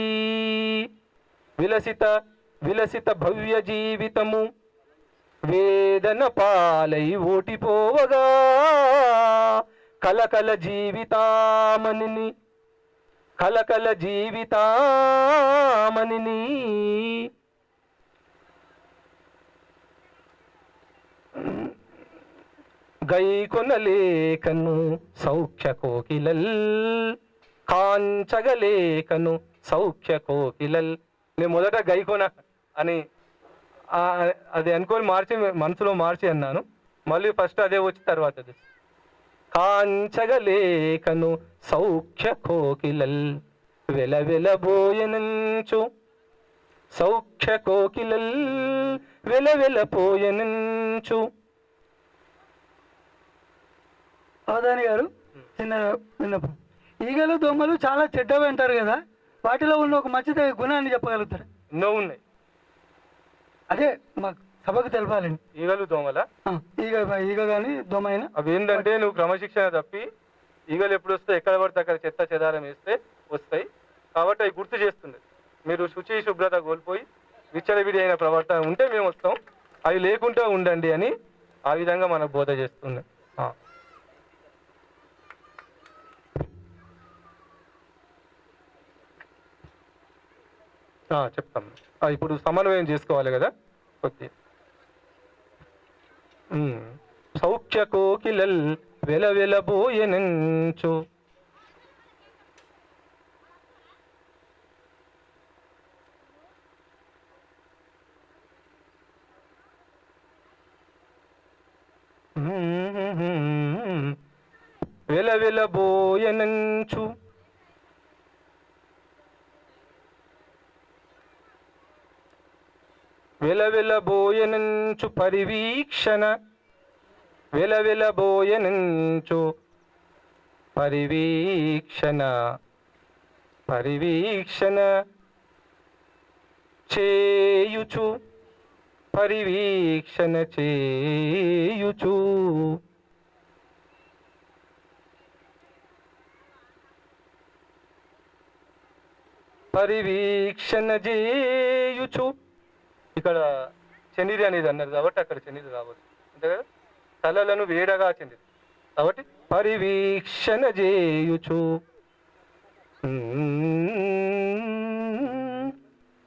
విలసిత భవ్య జీవితము వేదన పాలై ఓటిపోవగా కలకల జీవితామణిని గైకొనలేకను సౌఖ్య కోకిలల్ కాంచగలేకను సౌఖ్య కోకిలల్. నేను మొదట గైకొన అని అది అనుకొని మనసులో మార్చి అన్నాను. మళ్ళీ ఫస్ట్ అదే వచ్చి తర్వాత అది. కాంచగలేకను సౌఖ్య కోకిలల్ వెలవెలబోయనంచు సౌఖ్య కోకిలల్ వెలవెలపోయనంచు. అవధాని గారు, చిన్న విన్నపం. ఈగలు దోమలు చాలా చెడ్డవి అంటారు కదా, వాటిలో ఉన్న ఒక మంచి గుణాన్ని చెప్పగలుగుతారు? ఎన్నో ఉన్నాయి, అదే మాకు సభకు తెలపాలండి. ఈగలు దోమల ఈగ కానీ దోమ అయినా అవి ఏంటంటే నువ్వు క్రమశిక్షణ తప్పి ఈగలు ఎప్పుడు వస్తాయి, ఎక్కడ పడితే అక్కడ చెత్త చెదారం వేస్తే వస్తాయి. కాబట్టి అవి గుర్తు చేస్తుంది. మీరు శుచి శుభ్రత కోల్పోయి విచ్చలవిడి అయిన ప్రవర్తన ఉంటే మేము వస్తాం, అవి లేకుండా ఉండండి అని ఆ విధంగా మనకు బోధ చేస్తుంది. చెప్తాం. ఇప్పుడు సమన్వయం చేసుకోవాలి కదా కొద్ది. సౌఖ్య కోకిలల్ వెలవెలబోయనంచు వెలవెలబోయనంచు వెలవెలబోయనంచు పరివీక్షణ వెలవెలబోయనంచు పరివీక్షణ పరివీక్షణ చేయుచు పరివీక్షణ చేయుచు పరివీక్షణ చేయుచు ఇక్కడ చెనిరి అనేది అన్నారు కాబట్టి అక్కడ చెనిరి రావచ్చు అంతే కదా తలలను వేడగా చెందింది కాబట్టి పరివీక్షణ చేయుచు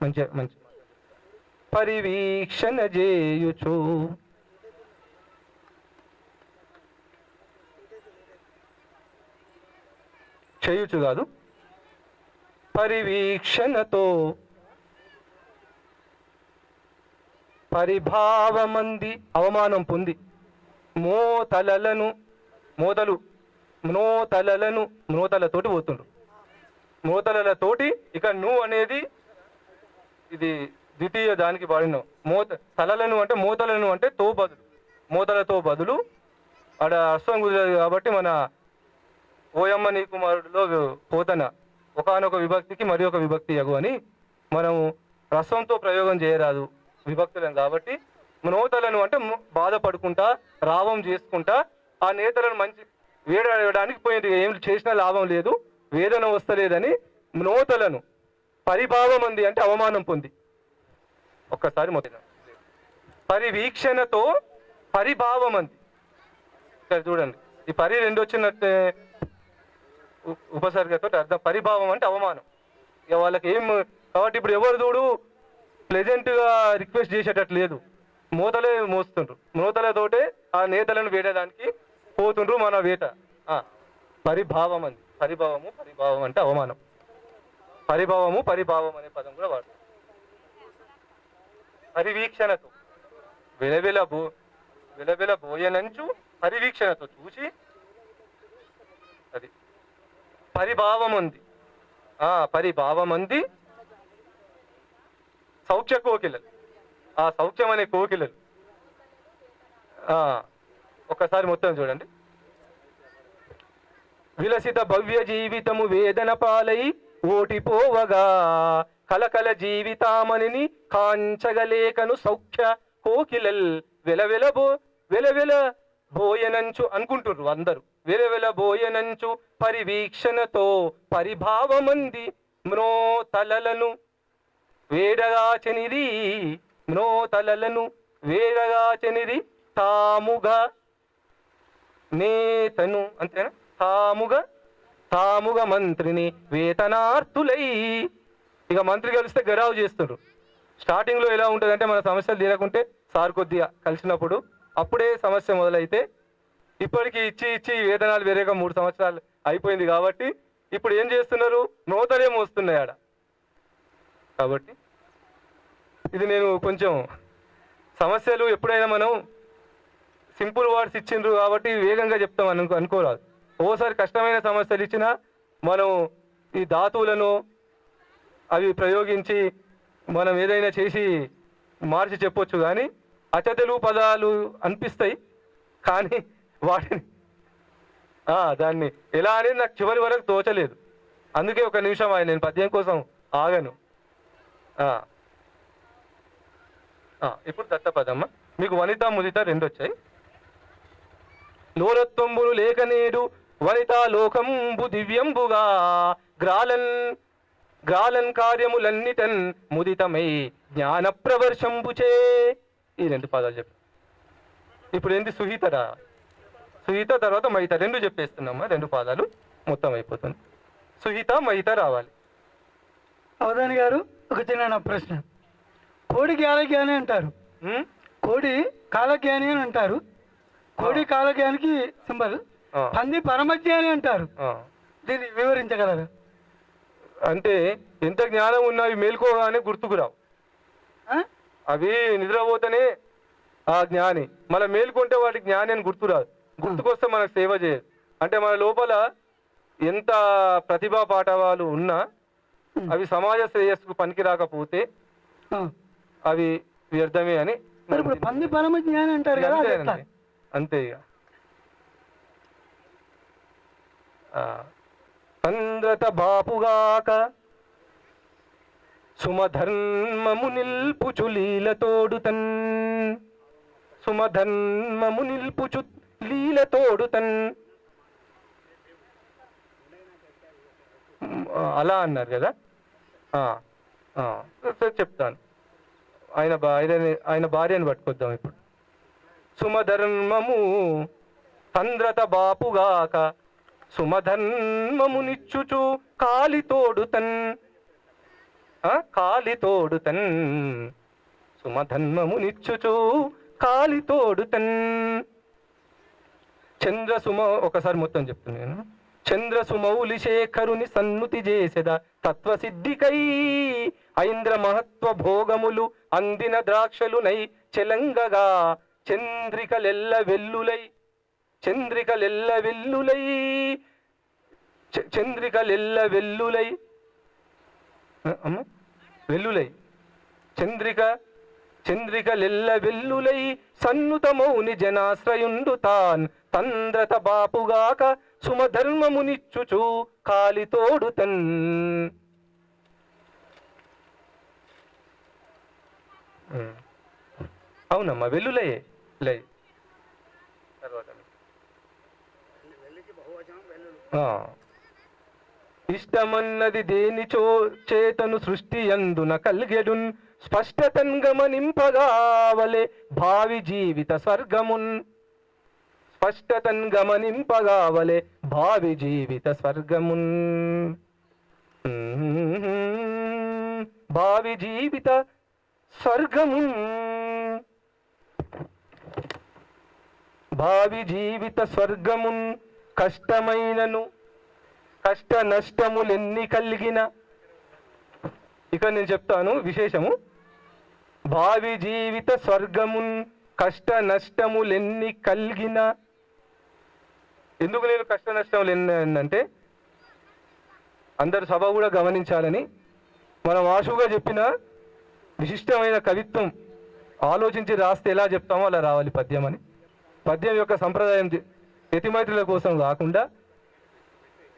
మంచి మంచి పరివీక్షణ చేయుచు చేయుచు కాదు పరివీక్షణతో పరిభావమంది అవమానం పొంది మోతలలను మోతలు మ్నోతలలను మ్నోతలతోటి పోతుండ్రు మోతలతోటి ఇక నువ్వు అనేది ఇది ద్వితీయ దానికి వాడిన తలలను అంటే మోతలను అంటే తో బదులు మోతలతో బదులు ఆడ అశ్వం కుదరదు కాబట్టి మన ఓయమ్మ నీ కుమారుడిలో పోతన ఒకానొక విభక్తికి మరి ఒక విభక్తి యగు అని మనం రస్వంతో ప్రయోగం చేయరాదు విభక్తులను కాబట్టి మ్నోతలను అంటే బాధపడుకుంటా రావం చేసుకుంటా ఆ నేతలను మంచి వేడడానికి పోయింది ఏం చేసినా లాభం లేదు వేదన వస్తలేదని మ్నోతలను పరిభావం అంది అంటే అవమానం పొంది ఒక్కసారి మొత్తం పరివీక్షణతో పరిభావం అంది ఇక్కడ చూడండి ఈ పరి రెండు వచ్చినట్టే ఉపసర్గతో అర్థం పరిభావం అంటే అవమానం ఇక వాళ్ళకి ఏం కాబట్టి ఇప్పుడు ఎవరు చూడు ప్లెజెంట్గా రిక్వెస్ట్ చేసేటట్టు లేదు మూతలే మోస్తుండ్రు మూతలతోటే ఆ నేతలను వేయడానికి పోతుండ్రు మన వేట పరిభావం అంది పరిభావం అంటే అవమానం పరిభావం అనే పదం కూడా వాడు పరివీక్షణతో వెలవెల బోయనంచు పరివీక్షణతో చూసి అది పరిభావమంది సౌఖ్య కోకిలలు ఆ సౌఖ్యం అనే కోకిలలు ఒక్కసారి మొత్తం చూడండి విలసిత భవ్య జీవితము వేదన పాలై ఓటిపోవగా కలకల జీవితామని కాంచగలేకను సౌఖ్య కోకిలల్ వెలవెల బోయనంచు అనుకుంటుర్రు అందరూ వెలవెల బోయనంచు పరివీక్షణతో పరిభావమంది మ్నోతలలను వేడగాచనిది మ్నోతలలను వేడగాచనిది తాముగా నేతను అంతేనా తాముగా మంత్రిని వేతనార్థులై ఇక మంత్రి కలిస్తే గరావు చేస్తుండ్రు స్టార్టింగ్లో ఎలా ఉంటుంది అంటే మన సమస్యలు తీరకుంటే సార్ కొద్దిగా కలిసినప్పుడు అప్పుడే సమస్య మొదలైతే ఇప్పటికి ఇచ్చి వేతనాలు వేరేగా 3 సంవత్సరాలు అయిపోయింది కాబట్టి ఇప్పుడు ఏం చేస్తున్నారు నోతలే మోస్తున్నాయి ఆడ కాబట్టి ఇది నేను కొంచెం సమస్యలు ఎప్పుడైనా మనం సింపుల్ వర్డ్స్ ఇచ్చిండ్రు కాబట్టి వేగంగా చెప్తాం అనుకోరాదు ఓసారి కష్టమైన సమస్యలు ఇచ్చినా మనం ఈ ధాతువులను అవి ప్రయోగించి మనం ఏదైనా చేసి మార్చి చెప్పొచ్చు కానీ అచతెలుగు పదాలు అనిపిస్తాయి కానీ వాటిని దాన్ని ఎలా అనేది నాకు చివరి వరకు తోచలేదు అందుకే ఒక నిమిషం నేను పద్యం కోసం ఆగను ఇప్పుడు దత్తపదమ్మ మీకు వనిత ముదిత 2 వచ్చాయి లోరత్వంబులు లేకనేడు వనితా లోకంబు దివ్యంబుగా గ్రాలన్ కార్యములన్నిటన్ ముదితమై జ్ఞాన ప్రవర్శంబుచే ఈ 2 పదాలు చెప్పు ఇప్పుడు ఏంటి సుహిత తర్వాత మహిత 2 చెప్పేస్తున్నామ్మా 2 పదాలు మొత్తం అయిపోతుంది సుహిత మహిత రావాలి అవధాని గారు ఒక చిన్న ప్రశ్న కోడి కాలజ్ఞాని అంటారు కోడి కాలజ్ఞాని అని అంటారు కోడి కాలజ్ఞానికి సింబల్ పంది పరమజ్ఞాని అంటారు దీన్ని వివరించగలరా అంటే ఎంత జ్ఞానం ఉన్నా అవి మేల్కోగానే గుర్తుకురావు అవి నిద్రపోతేనే ఆ జ్ఞాని మన మేల్కొంటే వాటి జ్ఞాని అని గుర్తురాదు గుర్తుకొస్తే మనకు సేవ చేయదు అంటే మన లోపల ఎంత ప్రతిభా పాఠవాలు ఉన్నా అవి సమాజ శ్రేయస్సుకు పనికి రాకపోతే అవి వ్యర్థమే అని మరి ఇప్పుడు పంది పరమ జ్ఞాని అంటారు కదా, అది ఎట్లా? అంతే ఇక. పంద్రత బాపుగాక సుమధర్మము నిల్పుచు లీలతోడుతన్, సుమధర్మము నిల్పుచు లీలతోడుతన్ అలా అన్నారు కదా. చెప్తాను. ఆయన భార్యను పట్టుకొద్దాం ఇప్పుడు. సుమధర్మము పంద్రత బాపుగాక సుమధర్మము నిచ్చుచు కాలితోడుతన్, కాలితోడుతన్, సుమధర్మము నిచ్చుచు కాలితోడుతన్. చంద్రసుమ ఒకసారి మొత్తం చెప్తాను నేను. చంద్రసుమౌలి శేఖరుని సన్నుతి చేసెద తత్వసిద్ధికై ఐంద్ర మహత్వ భోగములు అందిన ద్రాక్షలునై చెలంగగా చంద్రికలెల్ల వెల్లులై, చంద్రికలెల్ల వెల్లులై, చంద్రికలెల్ల వెల్లులై, వెల్లులై, చంద్రికలెల్ల వెల్లులై సన్నుతమౌని జనాశ్రయుండు తాన్ తంద్రత బాపుగాక సుమధర్మమునిచ్చుచు కాలితోడుతన్. అవునమ్మా, వెల్లులయే లై. ఇష్టమన్నది దేనిచో చేతను సృష్టి అందున కల్గెడున్ స్పష్టతన్ గమనింపగావలే భావి జీవిత స్వర్గమున్, స్పష్టతన్ గమనింపగావలే భావి జీవిత స్వర్గమున్. భావి జీవిత స్వర్గమున్, భావి జీవిత స్వర్గమున్ కష్టమైనను కష్ట నష్టములెన్ని కలిగిన, ఇక నేను చెప్తాను విశేషము. భావి జీవిత స్వర్గమున్ కష్ట నష్టములెన్ని కలిగిన. ఎందుకు నేను కష్ట నష్టములు ఎన్నంటే అందరు సభ కూడా గమనించాలని, మనం ఆశువుగా చెప్పిన విశిష్టమైన కవిత్వం ఆలోచించి రాస్తే ఎలా చెప్తామో అలా రావాలి పద్యం అని. పద్యం యొక్క సంప్రదాయం యతిమైతుల కోసం కాకుండా,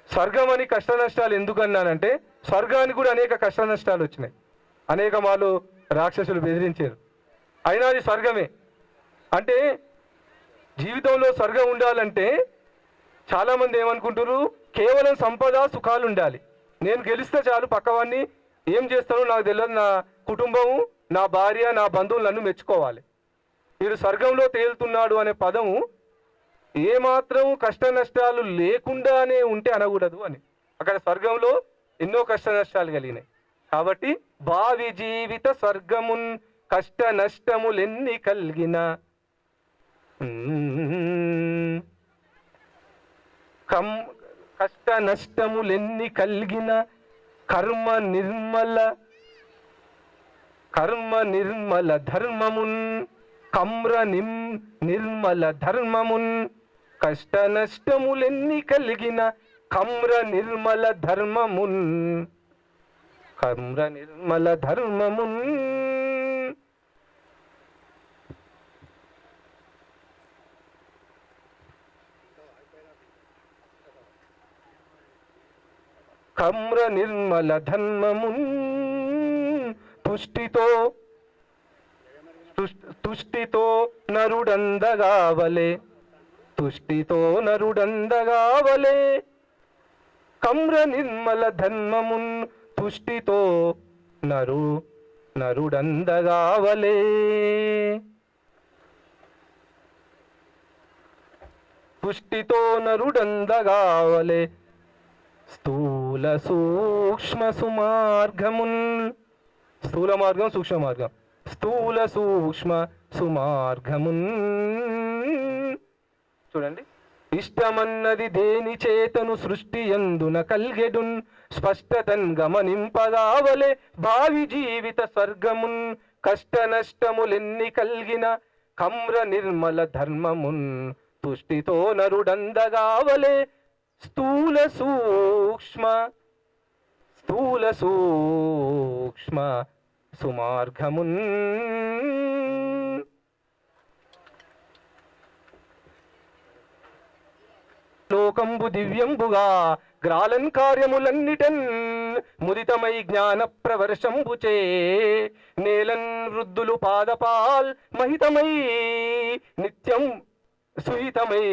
స్వర్గం అని కష్ట నష్టాలు ఎందుకు అన్నానంటే స్వర్గానికి కూడా అనేక కష్ట నష్టాలు వచ్చినాయి. అనేక మార్లు రాక్షసులు బెదిరించారు, అయినా అది స్వర్గమే. అంటే జీవితంలో స్వర్గం ఉండాలంటే చాలామంది ఏమనుకుంటారు, కేవలం సంపద సుఖాలు ఉండాలి, నేను గెలిస్తే చాలు, పక్కవాడిని ఏం చేస్తానో నాకు తెలియదు, నా కుటుంబము నా భార్య నా బంధువులు నన్ను మెచ్చుకోవాలి. వీడు స్వర్గంలో తేలుతున్నాడు అనే పదము ఏమాత్రం కష్ట నష్టాలు లేకుండానే ఉంటే అనకూడదు అని. అక్కడ స్వర్గంలో ఎన్నో కష్ట నష్టాలు కలిగినాయి. కాబట్టి భావి జీవిత స్వర్గమున్ కష్ట నష్టములెన్ని కలిగిన, కష్ట నష్టములెన్ని కలిగిన కర్మ నిర్మల ధర్మమున్, కమ్ర నిర్మల ధర్మమున్ కష్ట నష్టములెన్ని కలిగిన కమ్ర నిర్మల ధర్మమున్, కమ్ర నిర్మల ధర్మమున్. కమ్ర నిర్మల ధర్మమున్ తుష్టితో నరుడందగావలే, తుష్టితో నరుడందగావలే కమ్ర నిర్మల ధర్మమున్ తుష్టితో నరుడందగావలే. తుష్టితో నరుడందగావలే స్థూల సూక్ష్మ సుమార్గమున్, స్థూల మార్గం సూక్ష్మ మార్గం, స్థూల సూక్ష్మ సుమార్గమున్. చూడండి, ఇష్టమన్నది దేని చేతను సృష్టి ఎందున కల్గెడున్ స్పష్టతన్ గమనింపగావలే భావి జీవిత స్వర్గమున్ కష్ట నష్టములెన్ని కలిగిన కమ్ర నిర్మల ధర్మమున్ తుష్టితో నరుడందగావలే స్థూల సూక్ష్మ సుమార్గమున్ లోకంబు దివ్యంబుగా గ్రాలన్ కార్యములన్నిటన్ ముదితమై జ్ఞాన ప్రవర్శంబుచే నేలన్ వృద్ధులు పాదపాల్ మహితమై నిత్యం సుహితమై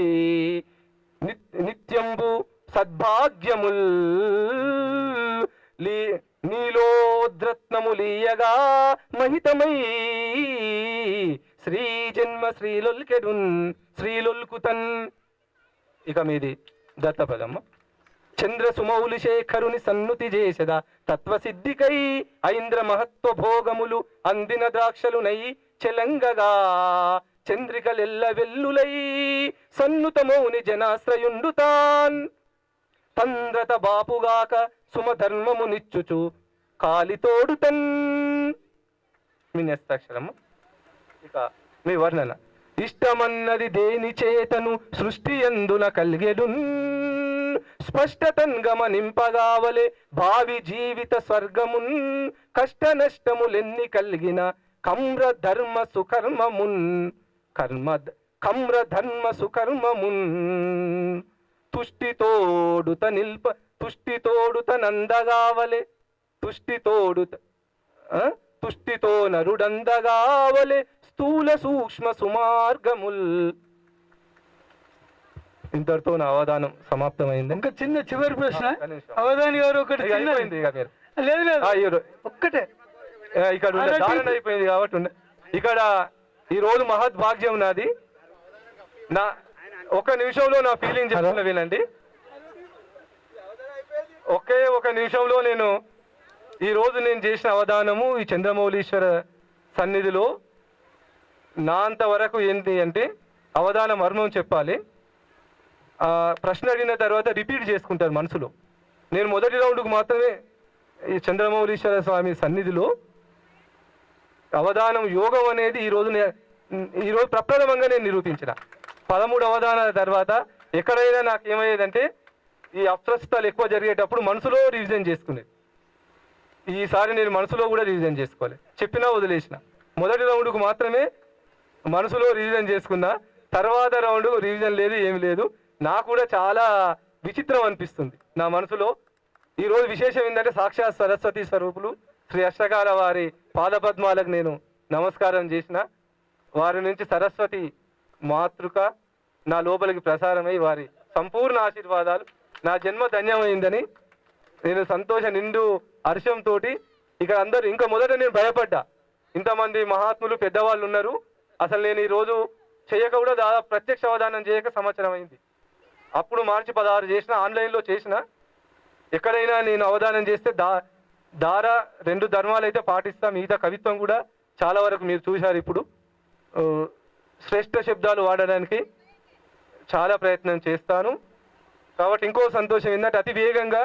నిత్యంబు సద్భాగ్యముల్ నీలోద్రత్నములీయగా మహితమై శ్రీ జన్మ శ్రీలొల్కెడున్ శ్రీలొల్కుతన్. ఇక మీది దత్తపదమ్మ. చంద్ర సుమౌలి శేఖరుని సన్నుతి చేసెద తత్వసిద్ధికై ఐంద్ర మహత్వ భోగములు అందిన ద్రాక్షలునై చెలంగగా చంద్రికలెల్ల వెల్లులై సన్నుతమౌని జనాశ్రయుండు తాన్ తంద్రత బాపుగాక సుమధర్మము నిచ్చుచు కాలితోడు తన్. మీ నెక్స్ట్ ఇక మీ వర్ణన. ఇష్టమన్నది దేని చేతను సృష్టి ఎందున కలిగెడు స్పష్టతన్ గమనింపగావలే భావి జీవిత స్వర్గమున్ కష్ట నష్టములెన్ని కలిగిన కమ్ర ధర్మ సుకర్మమున్ కమ్ర ధర్మ సుకర్మమున్ తుష్టితోడుత నందగావలే తుష్టితో నరుడందగావలే స్థూల సూక్ష్మ సుమార్గముల్. ఇంతటితో నా అవధానం సమాప్తమైంది. ఇంకా చిన్న చివరి ప్రశ్న అవధాని గారు ఒకటి లేదు లేదు ఒక్కటే ఇక్కడ ధారణ అయిపోయింది కాబట్టి ఇక్కడ ఈ రోజు మహత్ భాగ్యం నాది. నా ఒక నిమిషంలో నా ఫీలింగ్ చెప్తున్నా వినండి. ఒక నిమిషంలో ఈ రోజు నేను చేసిన అవధానము ఈ చంద్రమౌళీశ్వర సన్నిధిలో నా అంతవరకు ఏంటి అంటే అవధాన మర్మం చెప్పాలి. ప్రశ్న అడిగిన తర్వాత రిపీట్ చేసుకుంటారు మనసులో. నేను మొదటి రౌండ్కు మాత్రమే ఈ చంద్రమౌళీశ్వర స్వామి సన్నిధిలో అవధానం యోగం అనేది ఈరోజు ప్రప్రథమంగా నేను నిరూపించిన. 13 అవధానాల తర్వాత ఎక్కడైనా నాకు ఏమయ్యేదంటే ఈ అప్రస్తుతాలు ఎక్కువ జరిగేటప్పుడు మనసులో రివిజన్ చేసుకునేది. ఈసారి నేను మనసులో కూడా రివిజన్ చేసుకోవాలి. చెప్పినా వదిలేసిన. మొదటి రౌండ్కు మాత్రమే మనసులో రివిజన్ చేసుకున్నా. తర్వాత రౌండ్ రివిజన్ లేదు, ఏమి లేదు. నాకు కూడా చాలా విచిత్రం అనిపిస్తుంది నా మనసులో. ఈరోజు విశేషం ఏంటంటే సాక్షాత్ సరస్వతి స్వరూపులు శ్రీ అష్టకాల వారి పాదపద్మాలకు నేను నమస్కారం చేసిన. వారి నుంచి సరస్వతి మాతృక నా లోపలికి ప్రసారమై వారి సంపూర్ణ ఆశీర్వాదాలు. నా జన్మ ధన్యమైందని నేను సంతోష నిండు హర్షంతో ఇక్కడ అందరూ ఇంకా మొదట నేను భయపడ్డా. ఇంతమంది మహాత్ములు పెద్దవాళ్ళు ఉన్నారు, అసలు నేను ఈరోజు చేయక కూడా దాదాపు ప్రత్యక్ష అవధానం చేయక సంవత్సరం అయింది. అప్పుడు మార్చి 16 చేసిన, ఆన్లైన్లో చేసిన. ఎక్కడైనా నేను అవధానం చేస్తే దార 2 ధర్మాలు అయితే పాటిస్తా. మిగతా కవిత్వం కూడా చాలా వరకు మీరు చూశారు. ఇప్పుడు శ్రేష్ఠ శబ్దాలు వాడడానికి చాలా ప్రయత్నం చేస్తాను. కాబట్టి ఇంకో సంతోషం ఏంటంటే అతి వేగంగా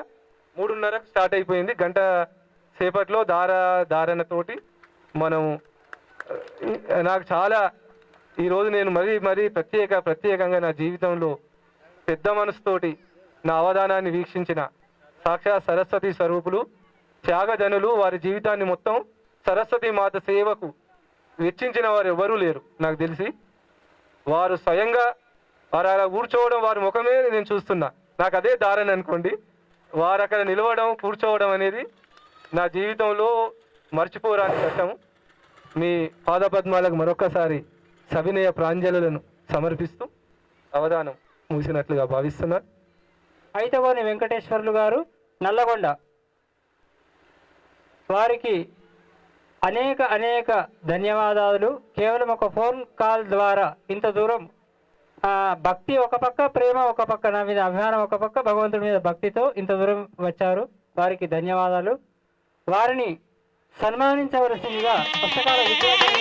3:30కు స్టార్ట్ అయిపోయింది. గంట సేపట్లో ధారణతోటి మనం నాకు చాలా ఈరోజు నేను మరీ ప్రత్యేకంగా నా జీవితంలో పెద్ద మనసుతోటి నా అవధానాన్ని వీక్షించిన సాక్షాత్ సరస్వతి స్వరూపులు త్యాగజనులు. వారి జీవితాన్ని మొత్తం సరస్వతి మాత సేవకు వెచ్చించిన వారు ఎవరూ లేరు నాకు తెలిసి. వారు స్వయంగా వారు అలా కూర్చోవడం, వారి ముఖమే నేను చూస్తున్నా. నాకు అదే ధారణ అనుకోండి. వారు అక్కడ నిలవడం, కూర్చోవడం అనేది నా జీవితంలో మర్చిపోరాని ఘట్టము. మీ పాదపద్మాలకు మరొకసారి సవినయ ప్రాంజలులను సమర్పిస్తూ అవధానం ముగిసినట్లుగా భావిస్తున్నారు. ఐతగోని వెంకటేశ్వర్లు గారు, నల్లగొండ. వారికి అనేక ధన్యవాదాలు. కేవలం ఒక ఫోన్ కాల్ ద్వారా ఇంత దూరం భక్తి ఒక పక్క, ప్రేమ ఒక పక్క, నా మీద అభిమానం ఒక పక్క, భగవంతుడి మీద భక్తితో ఇంత దూరం వచ్చారు. వారికి ధన్యవాదాలు. వారిని సన్మానించవలసిందిగా పుస్తకాల విద్యార్థులు